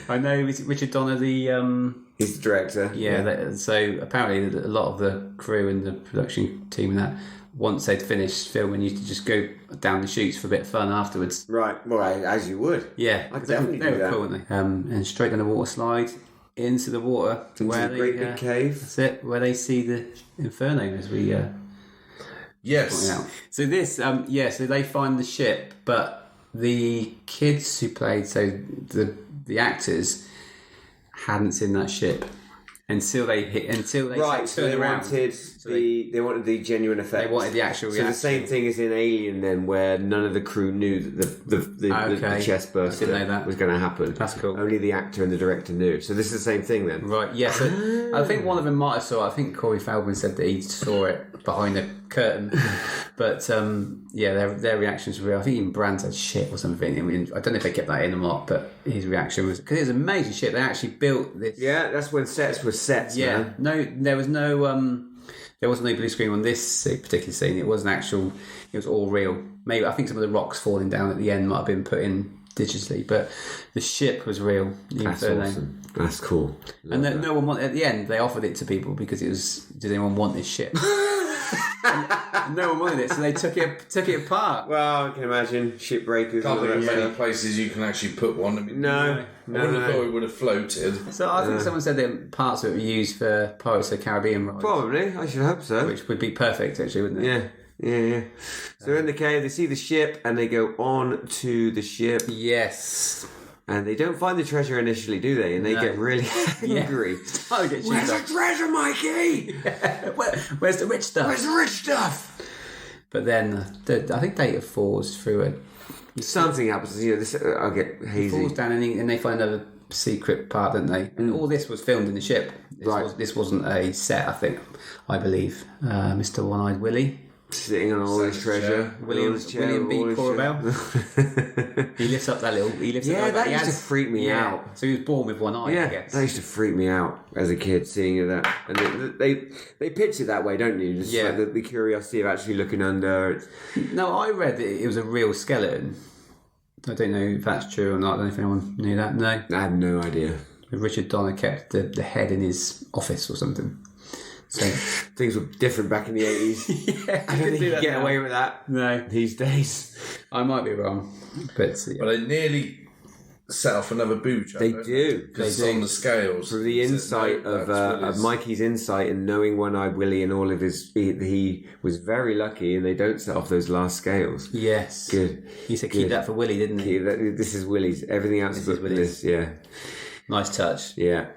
I know is it Richard Donner the He's the director. so apparently a lot of the crew and the production team and that once they'd finished filming used to just go down the shoots for a bit of fun afterwards. Right. Well, as you would. Yeah, I'd definitely they do were that. cool, weren't they? And straight down the water slide into the water Into the great big cave. That's it, where they see the Inferno as we Yes. point out. So this, so they find the ship, but the kids who played, so the actors hadn't seen that ship until they Right, so turned they around. wanted they wanted the genuine effect. They wanted the actual So reaction. the same thing as in Alien, then, where none of the crew knew that the chest burst Didn't know that. was going to happen. That's cool. Only the actor and the director knew. So this is the same thing then. Right, yeah. So I think one of them might have saw it. I think Corey Feldman said that he saw it behind the curtain. But their reactions were real. I think even Brand said shit or something. I mean, I don't know if they kept that in or not, but his reaction was because it was an amazing ship. They actually built this. Yeah, that's when sets were sets. Yeah. Man. No, there was no. There wasn't no blue screen on this particular scene. It wasn't actual. It was all real. Maybe I think some of the rocks falling down at the end might have been put in digitally, but the ship was real. That's awesome. That's cool. And then no one wanted. At the end, they offered it to people because it was. Did anyone want this ship? And no one wanted it, so they took it apart. Well, I can imagine shipbreakers. Can't all think of that many stuff. places you can actually put one. I mean, No, I wouldn't have thought it would have floated. So I think someone said that parts of it were used for Pirates of the Caribbean rides, Probably, I should hope so. which would be perfect, actually, wouldn't it? Yeah. So in the cave, they see the ship and they go on to the ship, Yes. and they don't find the treasure initially, do they? And they No. get really angry. Oh, get Where's the cheesed treasure, Mikey? up. Where's the rich stuff? Where's the rich stuff? But then I think Data falls through it. Something happens. You know, this I'll get hazy. Falls down and they find another secret part, don't they? And all this was filmed in the ship. This wasn't a set, I believe. Mr. One-Eyed Willie. Sitting on all his treasure. William B. Corabell. He lifts up that little. Yeah, that used to freak me out. So he was born with one eye, I Yeah, guess. that used to freak me out as a kid seeing that. And they pitch it that way, don't you? Just Yeah. like the curiosity of actually looking under. No, I read that it was a real skeleton. I don't know if that's true or not. I don't know if anyone knew that. No. I have no idea. Richard Donner kept the head in his office or something. So Things were different back in the 80s. yeah, I don't think you get away with that No, these days. I might be wrong, but But they nearly set off another booch. They do. Because it's on the scales. From the It says, insight no, of that's Willis. Mikey's insight and knowing One-Eyed Willie and all of his, he was very lucky, and they don't set off those last scales. yes, Good. He said keep Good. that for Willie, didn't he? This is Willie's. Everything else This but is Willie's. this. Yeah. Nice touch. Yeah.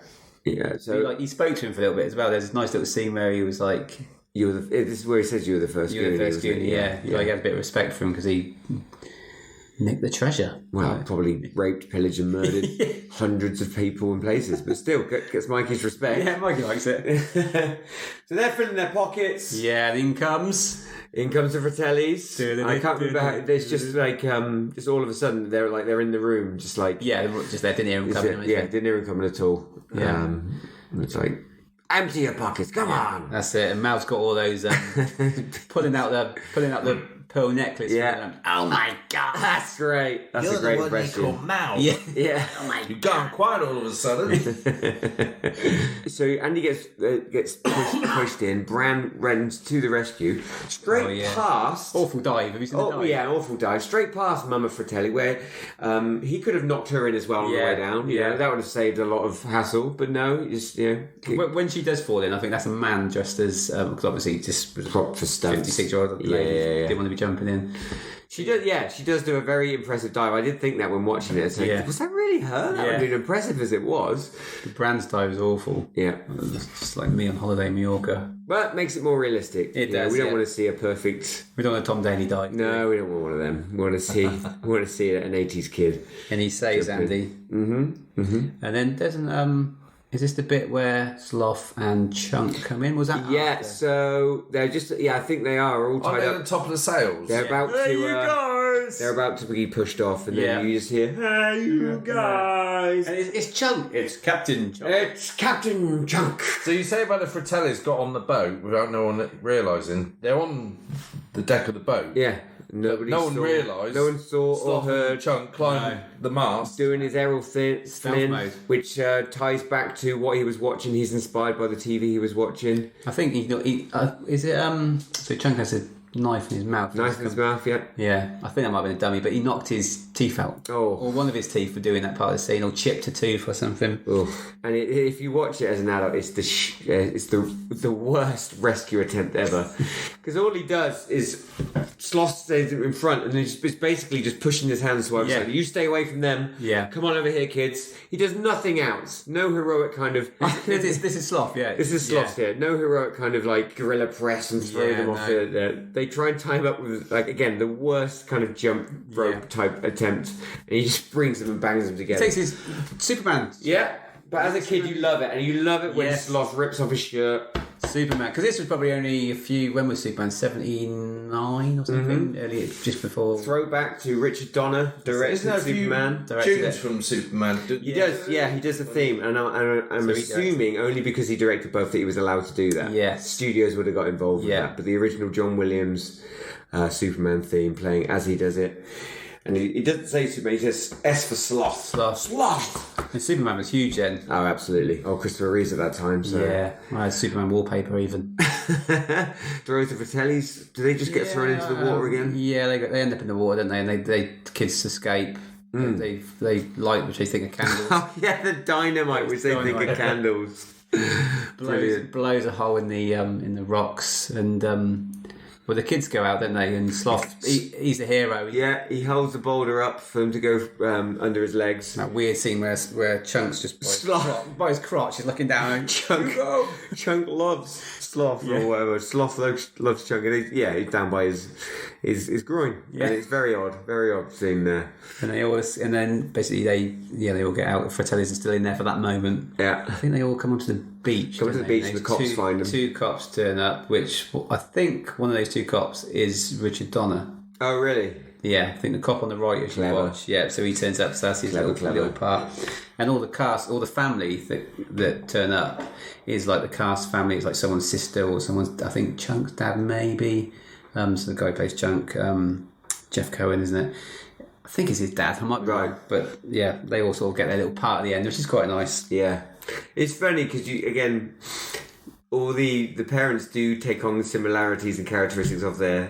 So He spoke to him for a little bit as well. There's a nice little scene where he was like, you were this is where he says you were the first. "You were the Goonie, first wasn't it? Goonie." Yeah, you had a bit of respect for him because he nicked the treasure. Well, probably raped, pillaged, and murdered hundreds of people and places, but still gets Mikey's respect. Yeah, Mikey likes it. So they're filling their pockets. Yeah, in comes. In comes the Fratellis. I can't remember how. There's just like just all of a sudden they're in the room, just like Yeah, just there, didn't hear him coming. didn't hear him coming at all. Yeah. It's like empty your pockets. Come on. That's it. And Mal's got all those pulling out the pearl necklace. Yeah. Oh my god. That's great. That's a great impression. Mao. Yeah. Yeah. Oh my You've gone quiet all of a sudden. So Andy gets pushed in. Bran runs to the rescue, straight past. Awful dive. Have you seen the dive? Yeah, an awful dive. Straight past Mama Fratelli, where he could have knocked her in as well on the way down. Yeah. That would have saved a lot of hassle. But no, just When she does fall in, I think that's a man dressed as because obviously just was prop for stunts. 56-year-old lady didn't want to be jumping in. She does, yeah. She does do a very impressive dive. I did think that when watching it. So was that really her? That would be impressive as it was. The Brand's dive is awful. Yeah, it's just like me on holiday in Mallorca. But it makes it more realistic. It does. We don't want to see a perfect. We don't want a Tom Daly dive. No, we don't want one of them. We want to see. we want to see an 80s kid. And he saves Andy. And then there's an Is this the bit where Sloth and Chunk come in? Was that? Yeah. after? So they're just. Yeah, I think they are all tied They're up. at the top of the sails. They're about to. Hey, you guys! They're about to be pushed off, and then you just hear, "Hey, you guys!" And it's Chunk. It's Captain Chunk. It's Captain Chunk. So you say about the Fratellis got on the boat without no one realising. They're on the deck of the boat. Yeah. No one realised. No one saw or Sloth heard. and Chunk climb the mast. Doing his Errol Flynn, mode. which ties back to what he was watching. He's inspired by the TV he was watching. I think is it so Chunk has a knife in his mouth. Knife in his mouth, yeah. Yeah, I think that might have been a dummy, but he knocked his teeth out. Oh. Or one of his teeth for doing that part of the scene, or chipped a tooth or something. Oh. And if you watch it as an adult, it's the worst rescue attempt ever. Because all he does is Sloth stays in front, and he's basically just pushing his hands towards Yeah. like, you stay away from them. Yeah. Come on over here, kids. He does nothing else. No heroic kind of. this is Sloth, yeah. This is Sloth here. No heroic kind of like guerrilla press and throw them off They try and tie him up with, like, again, the worst kind of jump rope type attempt, and he just brings them and bangs them together. Takes his Superman. Yeah, but as a kid you love it, and you love it when Yes. Sloth rips off his shirt. Superman, because this was probably only a few. When was Superman? 79 or something? Earlier, just before. Throwback to Richard Donner, directed Isn't there a few Superman. tunes from Superman? He does, yeah, he does the theme, and I'm assuming only because he directed both that he was allowed to do that. Yes. Studios would have got involved with Yeah. that, but the original John Williams Superman theme playing as he does it. And he doesn't say Superman, he says S for Sloth. Sloth! And Superman was huge then. Oh, absolutely. Oh, Christopher Reeves at that time, so. Yeah, I had Superman wallpaper even. Throw the Fratellis, do they just get thrown into the water again? Yeah, they end up in the water, don't they? And the kids escape. They light, which they think are candles. Oh, yeah, the dynamite, which they think are candles. blows a hole in the rocks, and well, the kids go out, don't they? And Sloth, he's the hero. Yeah, he holds the boulder up for him to go under his legs. That weird scene where Chunk's just by his crotch, he's looking down. Chunk loves Sloth or whatever. Sloth loves Chunk, and he's down by his groin. Yeah. And it's very odd scene there. And then basically they all get out. Fratelli's are still in there for that moment. Yeah. I think they all come onto the beach. Come to the beach, and the cops find them. Two cops turn up, which I think one of those two cops is Richard Donner. Oh, really? Yeah, I think the cop on the right, if you watch. Yeah, so he turns up, so that's his little part. And all the family that turn up is like the cast family. It's like someone's sister or someone's, I think, Chunk's dad, maybe. So the guy who plays Chunk, Jeff Cohen, isn't it? I think it's his dad. I might be wrong. But yeah, they all sort of get their little part at the end, which is quite nice. Yeah. It's funny because all the parents do take on the similarities and characteristics of their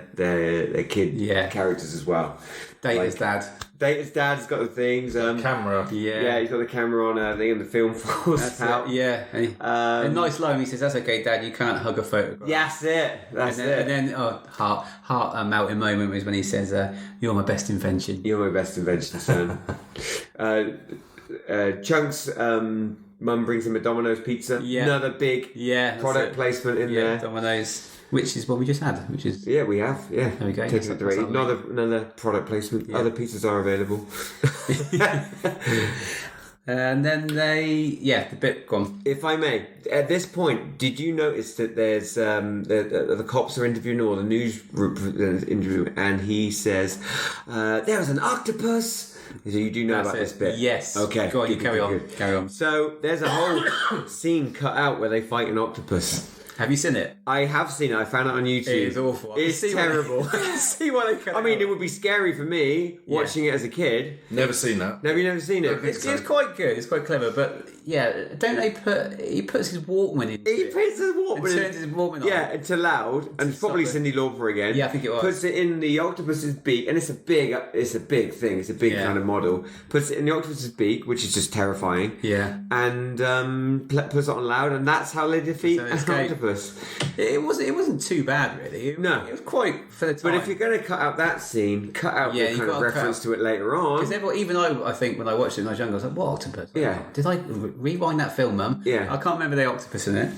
kid characters as well. Data's dad. Data's dad's got the things. Camera. Yeah, he's got the camera on thing, and the film falls out. Yeah. A nice line. He says, "That's okay, Dad. You can't hug a photograph." That's it. And then heart melting moment is when he says, "You're my best invention." You're my best invention, son. Chunk's mum brings him a Domino's pizza. Yeah. Another big product placement in there. Domino's, which is what we just had. Which is we have. Yeah, there we go. Taking it direct. Another product placement. Yeah. Other pizzas are available. And then the bit gone. If I may, at this point, did you notice that there's the cops are interviewing, or the news group interviewing, and he says there was an octopus. So you do know about this bit? Yes. Okay. Go on, you carry on. So there's a whole scene cut out where they fight an octopus. Have you seen it? I have seen it. I found it on YouTube. It is awful. It's terrible. See what they cut I mean, it would be scary for me watching it as a kid. Never seen that. Have you never seen it? It's quite good. It's quite clever. But yeah, don't they he puts his Walkman in? He puts his Walkman in. Turns his Walkman on. Yeah, it's allowed. And it's probably Cyndi Lauper again. Yeah, I think it was. Puts it in the octopus's beak. And it's a big thing. It's a big kind of model. Puts it in the octopus's beak, which is just terrifying. Yeah. And puts it on loud. And that's how they defeat an octopus. octopus. It wasn't too bad, really. No. It was quite for the time. But if you're going to cut out that scene, cut out the kind of reference to it later on. Because even I think when I watched it when I was younger, I was like, what octopus? Yeah. Did I rewind that film, Mum? Yeah. I can't remember the octopus in it.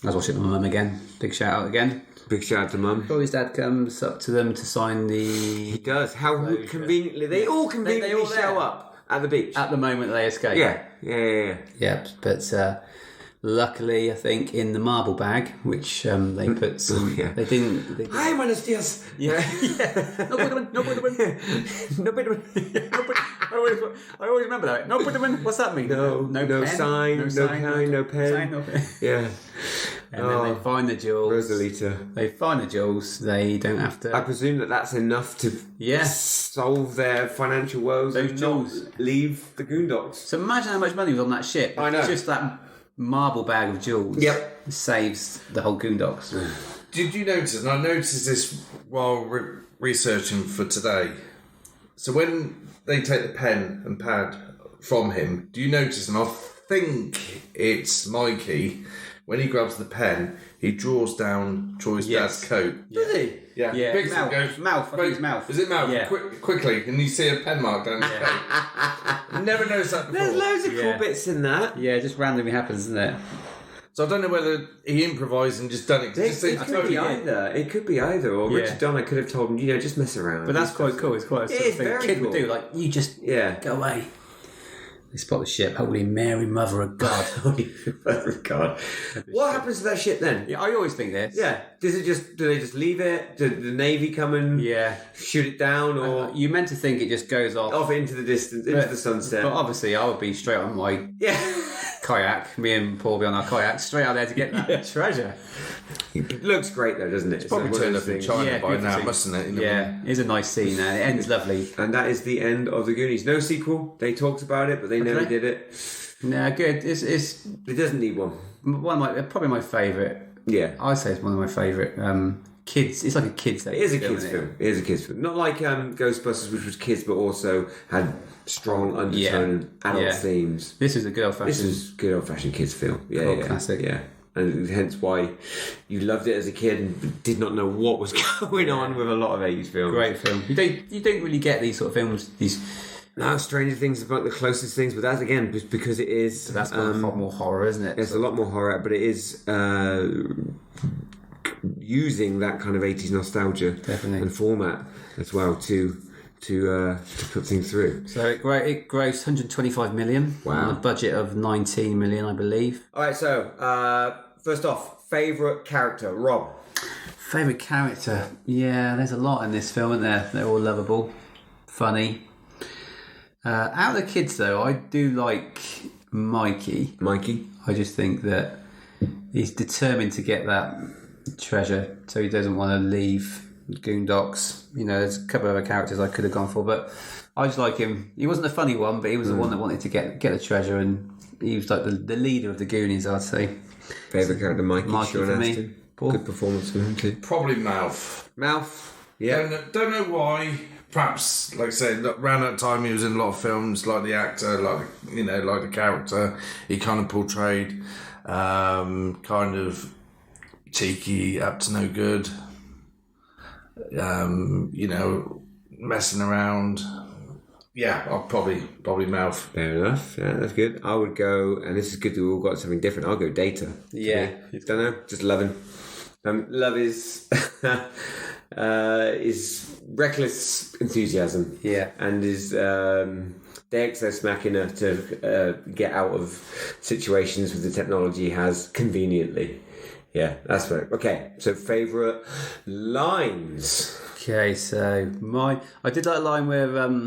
I was watching it with my mum again. Big shout out again. Big shout out to Mum. Oh, his dad comes up to them to sign the... He does. How conveniently... They all conveniently all show up at the beach. At the moment they escape. Yeah. Yeah, but luckily, I think, in the marble bag, which they put some... They didn't... Hi, buenos dias. Yeah. No put no I always remember that. No put what's that mean? No pen? sign, no pen. No pen. Yeah. And then they find the jewels. Rosalita. They find the jewels. They don't have to... I presume that's enough to solve their financial woes. Those and jewels. not leave the Goondocks. So imagine how much money was on that ship. I know. Just that marble bag of jewels. Yep. Saves the whole Goondocks. Did you notice, and I noticed this while researching for today, so when they take the pen and pad from him, do you notice, and I think it's Mikey, when he grabs the pen, he draws down Troy's dad's coat. Does he? Yeah. Picks it, goes, mouth. I think it's mouth. Is it mouth? Yeah. Quickly, and you see a pen mark down his coat. Never noticed that before. There's loads of cool bits in that. Yeah, it just randomly happens, isn't it? So I don't know whether he improvised and just done it. It could be either. It could be either. Or Richard Donner could have told him, just mess around. But that's quite cool. It's quite a sort of thing a kid would do. Like, you just go away. They spot the ship. Holy Mary, Mother of God. Holy Mother of God. What happens to that ship then? Yeah, I always think this. Yeah. Do they just leave it? Did the Navy come and shoot it down? Or you meant to think it just goes off into the distance, into the sunset. But obviously I would be straight on my kayak. Me and Paul be on our kayak straight out there to get that treasure. It looks great though, doesn't it? It's probably turned up in China by now, mustn't it? It's a nice scene there. It ends lovely. And that is the end of the Goonies. No sequel. They talked about it, but they never did it. No, good. It doesn't need one. Probably my favourite. Yeah, I'd say it's one of my favourite kids. It's like a kids. It is a kids film. It is a kids film. Not like Ghostbusters, which was kids, but also had strong undertone and adult themes. This is a good old fashioned. This is good old fashioned kids film. Yeah, classic. Yeah. And hence why you loved it as a kid and did not know what was going on with a lot of 80s films. Great film. You don't really get these sort of films. Stranger Things is about the closest things, but that's again because it is. So that's got a lot more horror, isn't it? It's a lot more horror, but it is using that kind of 80s nostalgia and format as well to put things through. So it grossed 125 million on a budget of 19 million, I believe. All right, so first off, favourite character, Rob. Favourite character? Yeah, there's a lot in this film, isn't there? They're all lovable, funny. Out of the kids, though, I do like Mikey. I just think that he's determined to get that treasure, so he doesn't want to leave Goondocks. There's a couple of other characters I could have gone for, but I just like him. He wasn't a funny one, but he was the one that wanted to get the treasure, and he was like the leader of the Goonies, I'd say. Favourite character, Mikey for me. Paul? Good performance from him too. Probably Mouth. Yeah. Don't know why. Perhaps, like I said, around that time he was in a lot of films, like the actor, like the character he kind of portrayed, kind of cheeky, up to no good, messing around. Yeah, I'll probably Mouth. Fair enough. Yeah, that's good. I would go, and this is good that we've all got something different. I'll go Data. Yeah. Don't know. Just love him. Love is reckless enthusiasm. Yeah. And is Deus Ex Machina to get out of situations with the technology he has conveniently. Yeah, that's right. Okay, so favourite lines. Okay, so I did that line where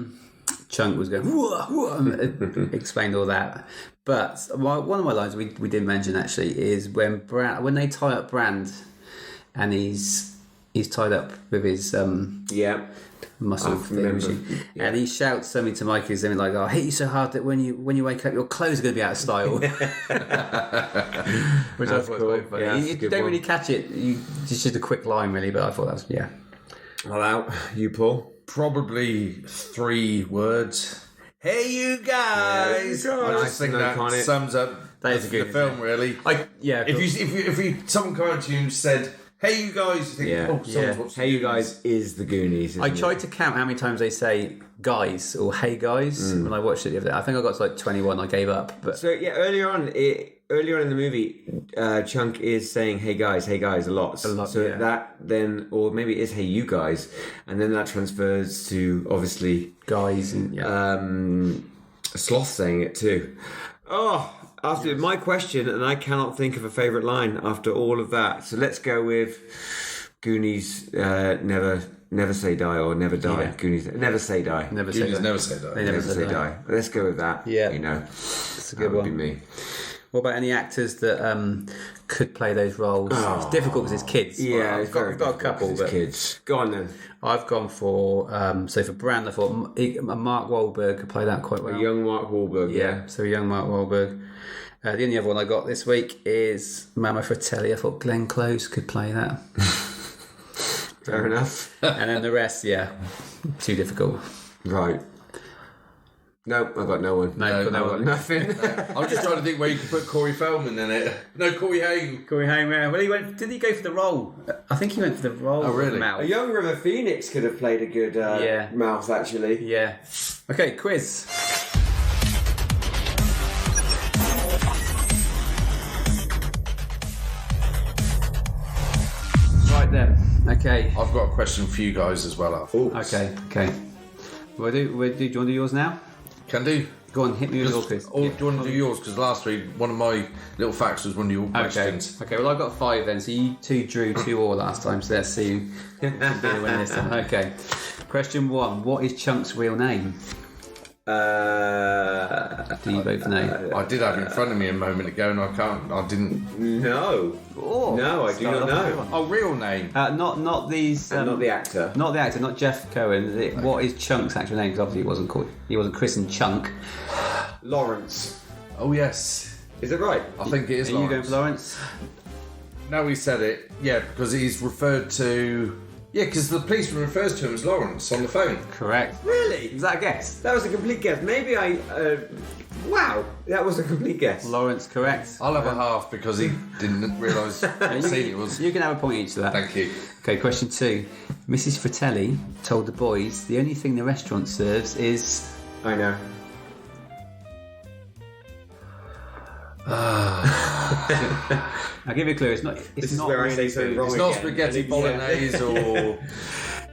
Chunk was going whoa, whoa, explained all that. But one of my lines we didn't mention actually is when they tie up Brand, and he's tied up with his muscle thing, and he shouts something to Mikey, something like, "I'll hit you so hard that when you wake up, your clothes are going to be out of style." Which I thought was quite funny. Yeah, you don't really catch it. It's just a quick line, really, but I thought that was All out. You, Paul? Probably 3 words. Hey, you guys! I just think that sums up That is a good film, really. If someone came up to you and said, "Hey, you guys," you think, someone's watched Hey, you guys is the Goonies. I tried to count how many times they say "guys" or "hey guys" when I watched it the other day. I think I got to like 21. I gave up. But so earlier on in the movie, Chunk is saying "hey guys" a lot. So that then, or maybe it is "hey you guys," and then that transfers to obviously guys and Sloth saying it too. Oh. After my question, and I cannot think of a favourite line after all of that. So let's go with Goonies, never say die or never die. Yeah. Goonies, never say die. Never say die. They never say die. Let's go with that. Yeah. You know, it's a good one. Would be me. What about any actors that could play those roles? It's difficult because it's kids. Yeah, I've got a couple. But kids. Go on then. I've gone for for Brand. I thought Mark Wahlberg could play that quite well. A young Mark Wahlberg. Yeah. So a young Mark Wahlberg. The only other one I got this week is Mama Fratelli. I thought Glenn Close could play that. Fair enough. And then the rest, too difficult. Right. Nope, I've got no one. No, I've got nothing. I'm just trying to think where you could put Corey Feldman in it. No, Corey Haim. Yeah. Well, did he go for the role? I think he went for the role. Oh, really? Mouth. A young River Phoenix could have played a good mouth, actually. Yeah. Okay, quiz. Right then. Okay. I've got a question for you guys as well, Alf. Okay. Do you want to do yours now? Can do. Go on, hit me with your quiz. Or do you want to do yours? Because last week, one of my little facts was one of your questions. Okay, well, I've got 5 then, so you 2 drew 2-2 last time, so let's see who can be the winner this time. Okay. Question 1. What is Chunk's real name? Do you both know? I did have it in front of me a moment ago, and I didn't. No. Oh, no, I do not know. Oh, real name? Not these. Not the actor. Not the actor. Not Jeff Cohen. What is Chunk's actual name? Because obviously he wasn't christened Chunk. Lawrence. Oh yes. Is it right? I think it is. Are you going for Lawrence? No, he said it. Yeah, because he's referred to. Yeah, because the policeman refers to him as Lawrence on the phone. Correct. Really? Is that a guess? That was a complete guess. Maybe I. Wow, that was a complete guess. Lawrence, correct. I'll have a half because he didn't realise what scene it was. You can have a point each to that. Thank you. Okay, question 2. Mrs. Fratelli told the boys the only thing the restaurant serves is. I know. I'll give you a clue. It's not. This is not where I really say food. wrong. It's not again. spaghetti bolognese or.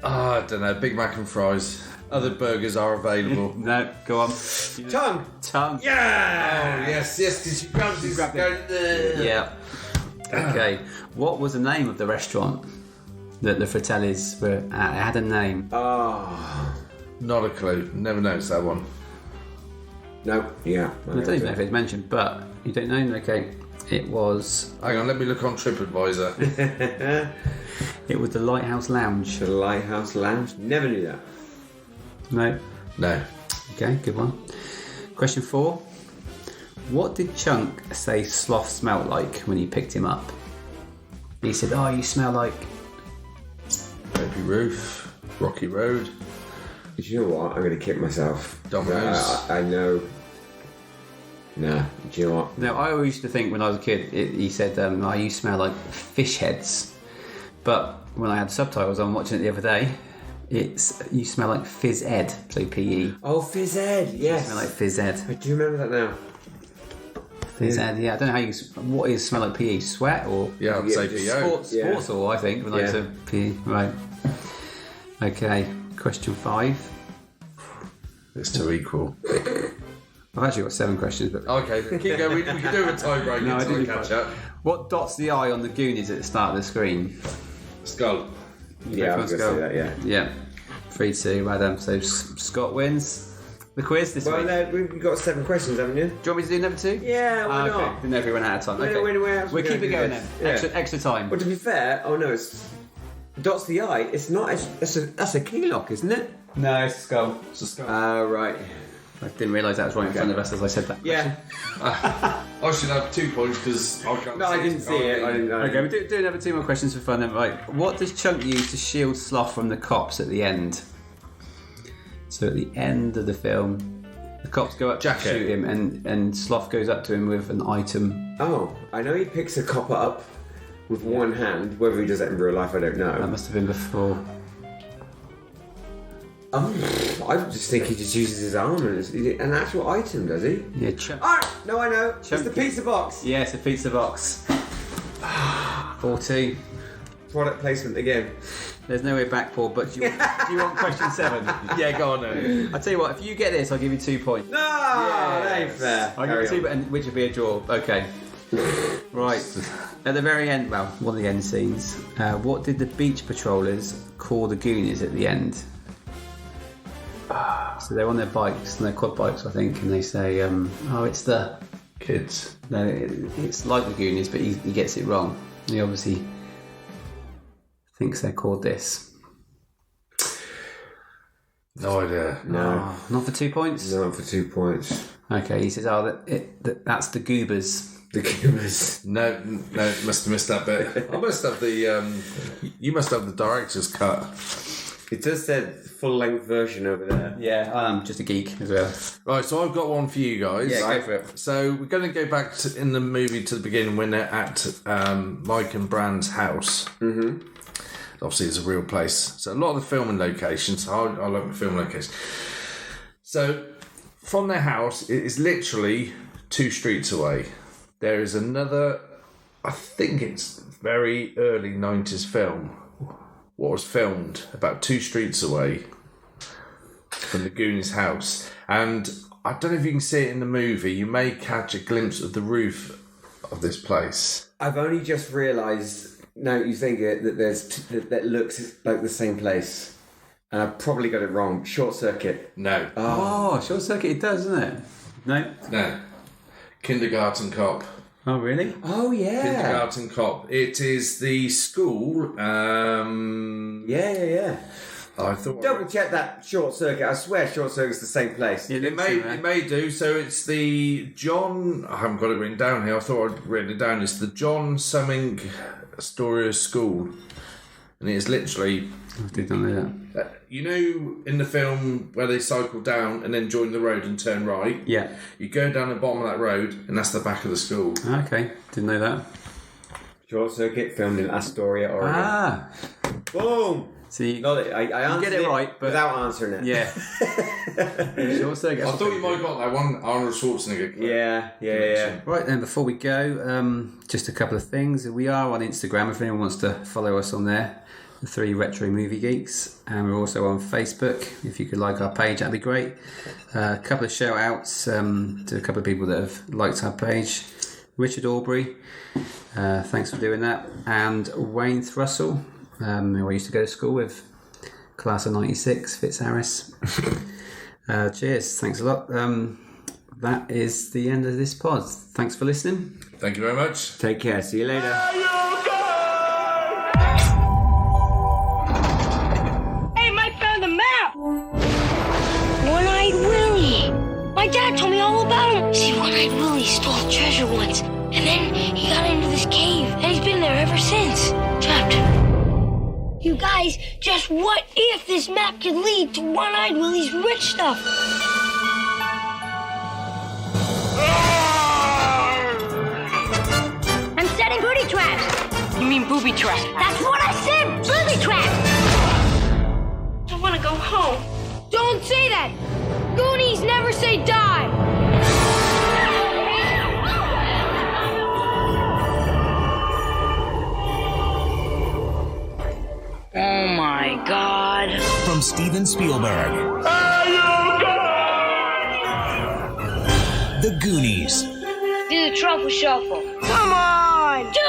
I don't know, Big Mac and fries. Other burgers are available. No, go on. Tongue. Yeah! Oh, yes, because you grabbed it. Yeah. Okay. What was the name of the restaurant that the Fratellis were at? It had a name. Oh. Not a clue. Never noticed that one. No. Yeah. I don't even know if it's mentioned, but you don't know? Okay. It was. Hang on, let me look on TripAdvisor. It was the Lighthouse Lounge. The Lighthouse Lounge? Never knew that. No. No. Okay, good one. Question 4. What did Chunk say Sloth smelled like when he picked him up? He said, "Oh, you smell like." Baby Roof, Rocky Road. Do you know what? I'm going to kick myself. Domino's. I know. Nah, do you know what? No, I always used to think when I was a kid, he said, "Oh, you smell like fish heads." But when I had subtitles on watching it the other day, it's you smell like Fizz Ed, so PE. Oh, Fizz Ed, yes. You smell like Fizz Ed. I do remember that now. Fizz Ed, yeah. I don't know how you. What is smell like PE? Sweat or? Yeah, I'd say PO. Sports all, I think, when I say PE. Right. Okay. Question 5. It's too equal. I've actually got 7 questions, but Okay, keep going. We can do a tie break until we catch up. what dots the eye on the Goonies at the start of the screen? Skull. Yeah, I was going to say that, yeah. Yeah. 3-2, Adam. So Scott wins the quiz this week. Well, we've got 7 questions, haven't you? Do you want me to do number 2? Yeah, why okay. not? Didn't know if we ran out of time. Wait, Okay. wait, We'll keep it going then. Yeah. Extra time. Well, to be fair, it's dots the eye. It's not. That's a key lock, isn't it? No, it's a skull. It's a skull. Right. I didn't realise that was right in front of us as I said that. Yeah. I should have 2 points because I can't. No, I didn't see it. I didn't know. Okay, we'll do another 2 more questions for fun then. Right. What does Chunk use to shield Sloth from the cops at the end? So at the end of the film, The cops go up Jacket. to shoot him, and Sloth goes up to him with an item. Oh, I know he picks a copper up with one hand. Whether he does that in real life, I don't know. That must have been before. Oh, I just think he just uses his arm and it's an actual item, does he? Yeah, No, I know. It's the pizza box. Yeah, it's a pizza box. 14. Product placement again. There's no way back, Paul, but do you want question 7? Yeah, go on then. I'll tell you what, if you get this, I'll give you 2 points. No, that ain't fair. I'll give you 2, which will be a draw. Okay. Right. At the very end, well, one of the end scenes, what did the beach patrollers call the Goonies at the end? So they're on their bikes, and they're quad bikes, I think, and they say, it's the... Kids. No, it's like the Goonies, but he gets it wrong. He obviously thinks they're called this. No idea. No. Not for 2 points? No, for 2 points. Okay, he says, that's the Goobers. The Goobers. No, must have missed that bit. I must have the. You must have the director's cut. It just said full-length version over there. Yeah, I'm just a geek as well. Right, so I've got one for you guys. Yeah, go for it. So we're going to go back in the movie to the beginning when they're at Mike and Bran's house. Mm-hmm. Obviously, it's a real place. So a lot of the filming locations. I like the film locations. So from their house, it is literally 2 streets away. There is another. I think it's very early 90s film. What was filmed about 2 streets away from the Goonies' house. And I don't know if you can see it in the movie. You may catch a glimpse of the roof of this place. I've only just realised, now you think it, that that looks like the same place. And I've probably got it wrong. Short Circuit. No. Oh, Short Circuit, it does, doesn't it? No? No. Kindergarten Cop. Oh, really? Oh, yeah. Kindergarten Cop. It is the school. Yeah. I thought. Double check that Short Circuit. I swear Short Circuit's the same place. It may do. So it's the John. I haven't got it written down here. I thought I'd written it down. It's the John Summing Astoria School, and it is literally. I did not know that. You know, in the film where they cycle down and then join the road and turn right. Yeah. You go down the bottom of that road, and that's the back of the school. Okay, didn't know that. Short Circuit filmed in Astoria, Oregon. Ah. Boom! See, Got it. I answered get it right, but without answering it. Yeah. Short Circuit. I thought you might have got that one, Arnold Schwarzenegger. Yeah. Right then, before we go, just a couple of things. We are on Instagram if anyone wants to follow us on there. The 3 Retro Movie Geeks, and we're also on Facebook. If you could like our page, that'd be great. A couple of shout outs to a couple of people that have liked our page. Richard Aubrey, thanks for doing that, and Wayne Thrussell, who I used to go to school with, class of 96, Fitzharris. Cheers, thanks a lot. That is the end of this pod. Thanks for listening. Thank you very much. Take care. See you later. One-Eyed Willie! My dad told me all about him. See, One-Eyed Willie stole treasure once, and then he got into this cave, and he's been there ever since, trapped. You guys, just what if this map could lead to One-Eyed Willie's rich stuff? I'm setting booty traps. You mean booby traps? That's what I said, booby traps. I want to go home. Don't say that! Goonies never say die! Oh my God. From Steven Spielberg. The Goonies. Do the truffle shuffle. Come on! Do